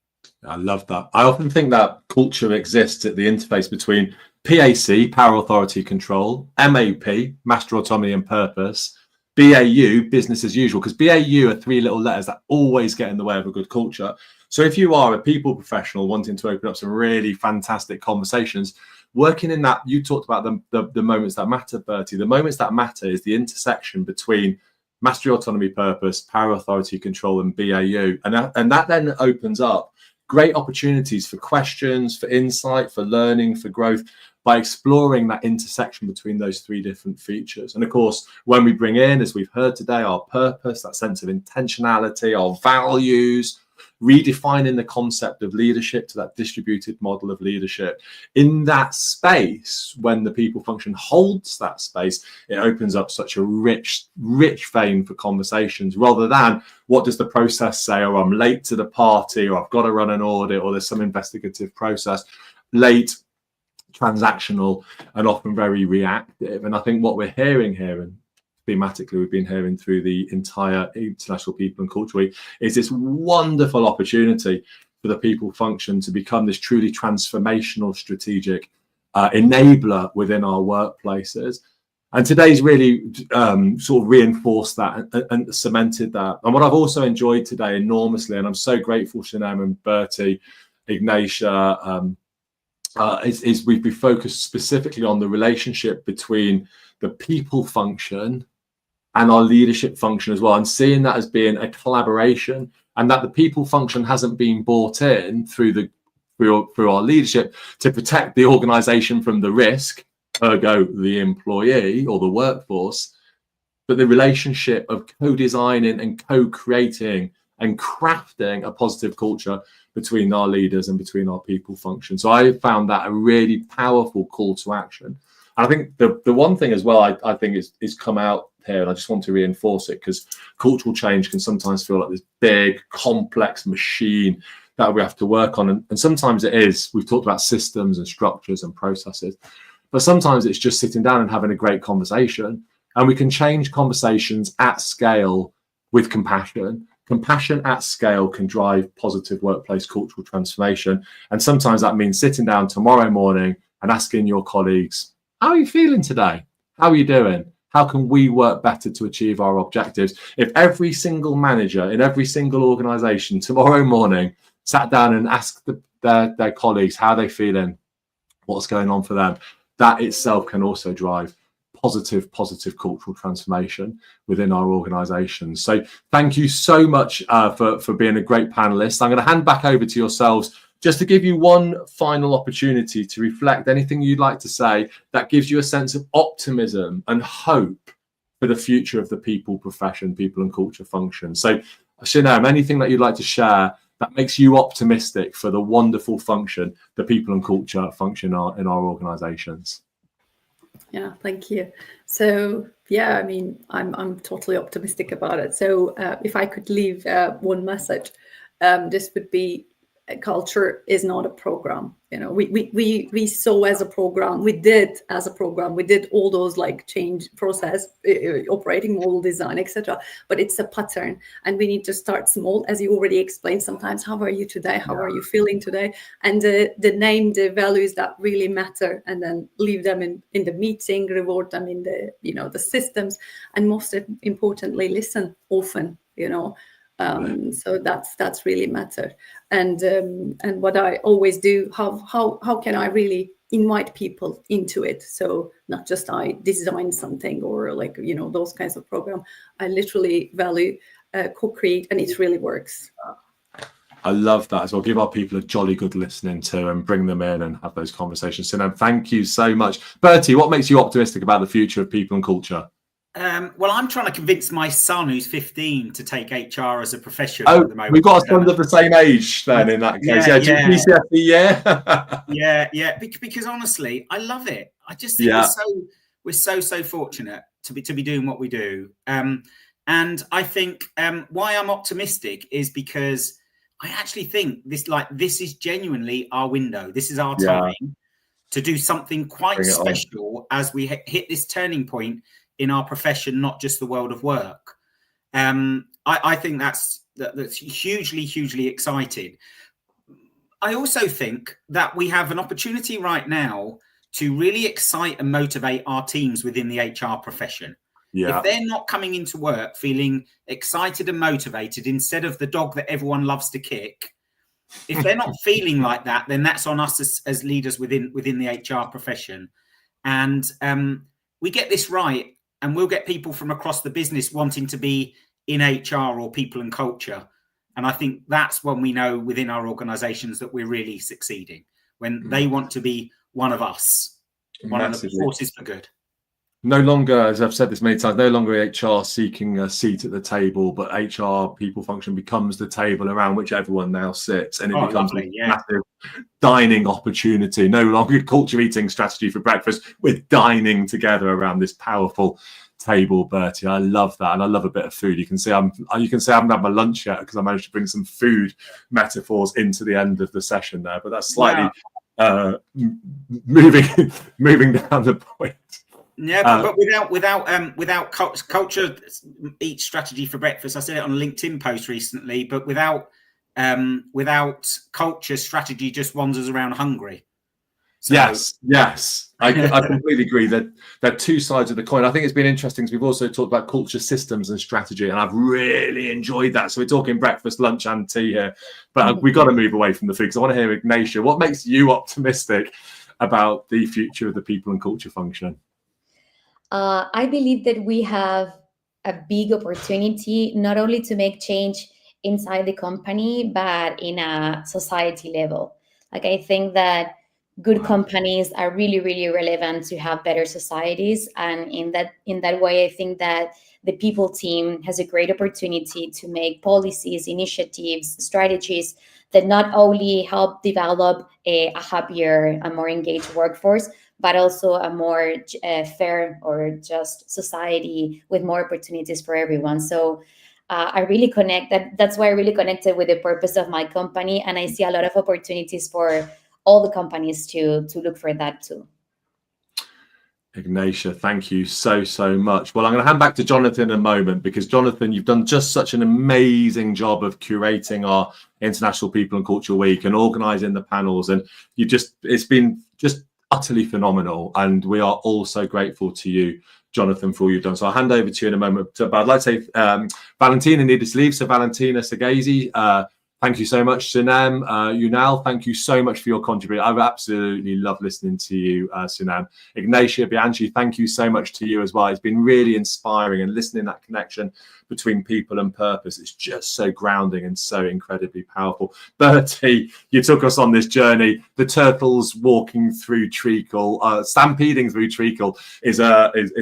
I love that. I often think that culture exists at the interface between PAC, power, authority, control, MAP, master, autonomy and purpose, BAU, business as usual, because BAU are three little letters that always get in the way of a good culture. So if you are a people professional wanting to open up some really fantastic conversations, working in that, you talked about the moments that matter, Bertie. The moments that matter is the intersection between mastery, autonomy, purpose, power, authority, control, and BAU. And that then opens up great opportunities for questions, for insight, for learning, for growth, by exploring that intersection between those three different features. And of course, when we bring in, as we've heard today, our purpose, that sense of intentionality, our values, redefining the concept of leadership to that distributed model of leadership, in that space, when the people function holds that space, it opens up such a rich vein for conversations, rather than what does the process say, or I'm late to the party, or I've got to run an audit, or there's some investigative process. Late, transactional, and often very reactive. And I think what we're hearing here, and thematically we've been hearing through the entire International People and Culture Week, is this wonderful opportunity for the people function to become this truly transformational strategic enabler within our workplaces. And today's really sort of reinforced that and cemented that. And what I've also enjoyed today enormously, and I'm so grateful, Sinead and Bertie, Ignatia, is we've been focused specifically on the relationship between the people function and our leadership function as well, and seeing that as being a collaboration, and that the people function hasn't been brought in through our leadership to protect the organization from the risk, ergo the employee or the workforce, but the relationship of co-designing and co-creating and crafting a positive culture between our leaders and between our people function. So I found that a really powerful call to action. And I think the one thing as well I think is come out here, and I just want to reinforce it, because cultural change can sometimes feel like this big, complex machine that we have to work on. And sometimes it is. We've talked about systems and structures and processes. but sometimes it's just sitting down and having a great conversation. And we can change conversations at scale with compassion. Compassion at scale can drive positive workplace cultural transformation. And sometimes that means sitting down tomorrow morning and asking your colleagues, how are you feeling today? How are you doing? How can we work better to achieve our objectives? If every single manager in every single organization tomorrow morning sat down and asked their colleagues how they're feeling, what's going on for them, that itself can also drive positive cultural transformation within our organizations. So thank you so much for being a great panelist. I'm going to hand back over to yourselves just to give you one final opportunity to reflect, anything you'd like to say that gives you a sense of optimism and hope for the future of the people profession, people and culture function. So Shinam, anything that you'd like to share that makes you optimistic for the wonderful function, the people and culture function in our organizations? Yeah, thank you. So yeah, I mean, I'm totally optimistic about it. So if I could leave one message, this would be, culture is not a program. You know, we saw as a program, we did all those like change process, operating model design, etc. But it's a pattern, and we need to start small, as you already explained. Sometimes, how are you today? How are you feeling today? And the name the values that really matter, and then leave them in the meeting, reward them in the the systems, and most importantly, listen often. So that's really matter. And what I always do, how can I really invite people into it? So not just I design something or like those kinds of program. I literally value co-create, and it really works. I love that as well. Give our people a jolly good listening to and bring them in and have those conversations. So thank you so much. Bertie, what makes you optimistic about the future of people and culture? Well, I'm trying to convince my son, who's 15, to take HR as a profession. Oh, at the moment. we've got a son of the same age then in that case. Yeah. Because honestly, I love it. I just think we're so fortunate to be doing what we do. And I think why I'm optimistic is because I actually think this is genuinely our window. This is our time to do something quite special as we hit this turning point in our profession, not just the world of work. I think that's hugely exciting. I also think that we have an opportunity right now to really excite and motivate our teams within the HR profession. If they're not coming into work feeling excited and motivated instead of the dog that everyone loves to kick, if they're not feeling like that, then that's on us as leaders within the HR profession. And we get this right, and we'll get people from across the business wanting to be in HR or people and culture. And I think that's when we know within our organizations that we're really succeeding, when they want to be one of us, one of the forces for good. No longer, as I've said this many times, no longer HR seeking a seat at the table, but HR people function becomes the table around which everyone now sits, and it becomes a massive dining opportunity. No longer culture eating strategy for breakfast. We're dining together around this powerful table, Bertie. I love that, and I love a bit of food. You can say I haven't had my lunch yet because I managed to bring some food metaphors into the end of the session there, but that's slightly moving down the point. Yeah, but without culture eat strategy for breakfast. I said it on a LinkedIn post recently, but without culture, strategy just wanders around hungry. So, yes, I completely agree that they're two sides of the coin. I think it's been interesting because we've also talked about culture, systems, and strategy, and I've really enjoyed that. So we're talking breakfast, lunch, and tea here, but we've got to move away from the food because I want to hear Ignatia. What makes you optimistic about the future of the people and culture function? I believe that we have a big opportunity not only to make change inside the company, but in a society level. Like, I think that good companies are really, really relevant to have better societies. And in that way, I think that the people team has a great opportunity to make policies, initiatives, strategies that not only help develop a happier, a more engaged workforce, but also a more fair or just society with more opportunities for everyone. So I really that's why I really connected with the purpose of my company. And I see a lot of opportunities for all the companies to look for that too. Ignatia, thank you so much. Well, I'm going to hand back to Jonathan in a moment, because Jonathan, you've done just such an amazing job of curating our International People and Culture Week and organising the panels, and it's been just utterly phenomenal, and we are all so grateful to you, Jonathan, for all you've done. So I'll hand over to you in a moment, but I'd like to say Valentina needed to leave, so Valentina Saghazi, thank you so much. Sunam Unal, thank you so much for your contribution. I've absolutely loved listening to you, Sunam. Ignatia Bianchi, thank you so much to you as well. It's been really inspiring, and listening that connection between people and purpose. It's just so grounding and so incredibly powerful. Bertie, you took us on this journey. The turtles walking through treacle, stampeding through treacle is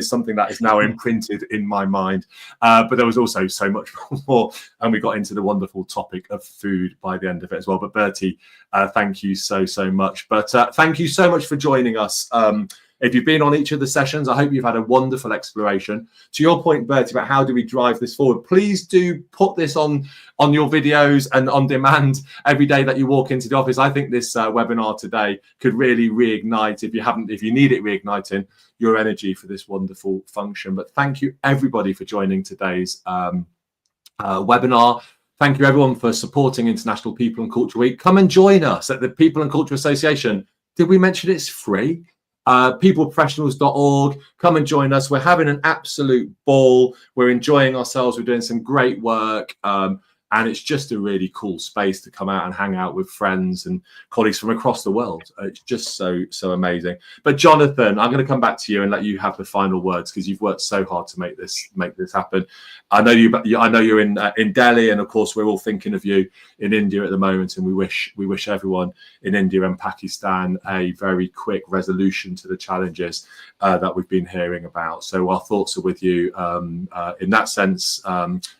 something that is now imprinted in my mind. But there was also so much more, and we got into the wonderful topic of food by the end of it as well. But Bertie, thank you so much. But thank you so much for joining us. If you've been on each of the sessions, I hope you've had a wonderful exploration. To your point, Bertie, about how do we drive this forward, please do put this on your videos and on demand every day that you walk into the office. I think this webinar today could really reignite, if you need it reigniting, your energy for this wonderful function. But thank you everybody for joining today's webinar. Thank you everyone for supporting International People and Culture Week. Come and join us at the People and Culture Association. Did we mention it's free? Peopleprofessionals.org. Come and join us. We're having an absolute ball. We're enjoying ourselves. We're doing some great work. And it's just a really cool space to come out and hang out with friends and colleagues from across the world. It's just so amazing. But Jonathan, I'm going to come back to you and let you have the final words, because you've worked so hard to make this happen. I know you're in Delhi, and of course we're all thinking of you in India at the moment, and we wish everyone in India and Pakistan a very quick resolution to the challenges that we've been hearing about. So our thoughts are with you in that sense,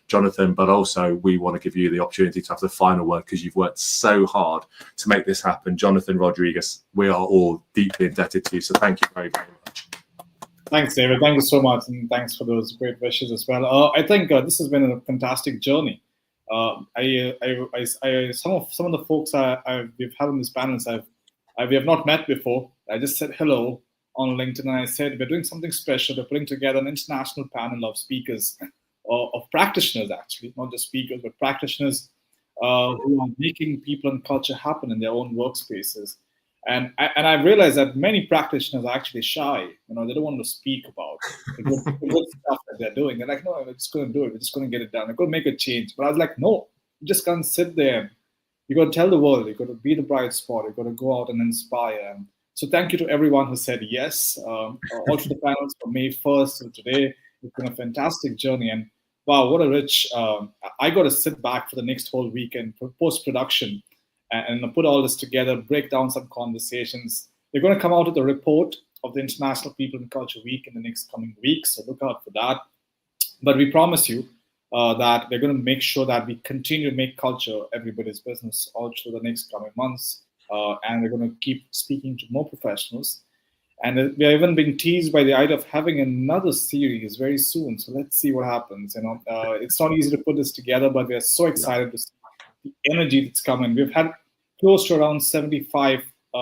Jonathan, but also we want to give you the opportunity to have the final word, because you've worked so hard to make this happen. Jonathan Rodriguez, we are all deeply indebted to you, so thank you very much. Thanks, David. Thank you so much, and thanks for those great wishes as well. I think this has been a fantastic journey. Some of the folks we've had on this panel, we have not met before. I just said hello on LinkedIn, and I said we're doing something special. We're putting together an international panel of speakers, of practitioners, actually, not just speakers, but practitioners who are making people and culture happen in their own workspaces. And I realized that many practitioners are actually shy. They don't want to speak about the good stuff that they're doing. They're like, no, we're just going to do it. We're just going to get it done. We're going to make a change. But I was like, no, you just can't sit there. You got to tell the world. You got to be the bright spot. You got to go out and inspire. And so thank you to everyone who said yes. Also the panels from May 1st to today. It's been a fantastic journey. And wow, what a rich, I got to sit back for the next whole weekend for post-production and put all this together, break down some conversations. They're going to come out with a report of the International People and Culture Week in the next coming weeks, so look out for that. But we promise you that we're going to make sure that we continue to make culture everybody's business all through the next coming months. And we're going to keep speaking to more professionals. And we are even being teased by the idea of having another series very soon. So let's see what happens. It's not easy to put this together, but we are so excited to see the energy that's coming. We've had close to around 75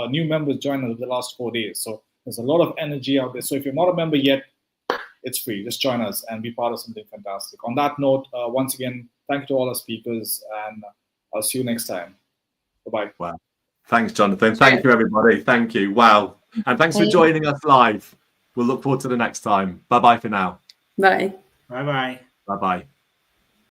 new members join us over the last 4 days. So there's a lot of energy out there. So if you're not a member yet, it's free. Just join us and be part of something fantastic. On that note, once again, thank you to all our speakers, and I'll see you next time. Bye-bye. Wow. Thanks, Jonathan. Thank you, everybody. Thank you. Wow. And thanks for joining us live. We'll look forward to the next time. Bye-bye for now. Bye. Bye-bye. Bye-bye.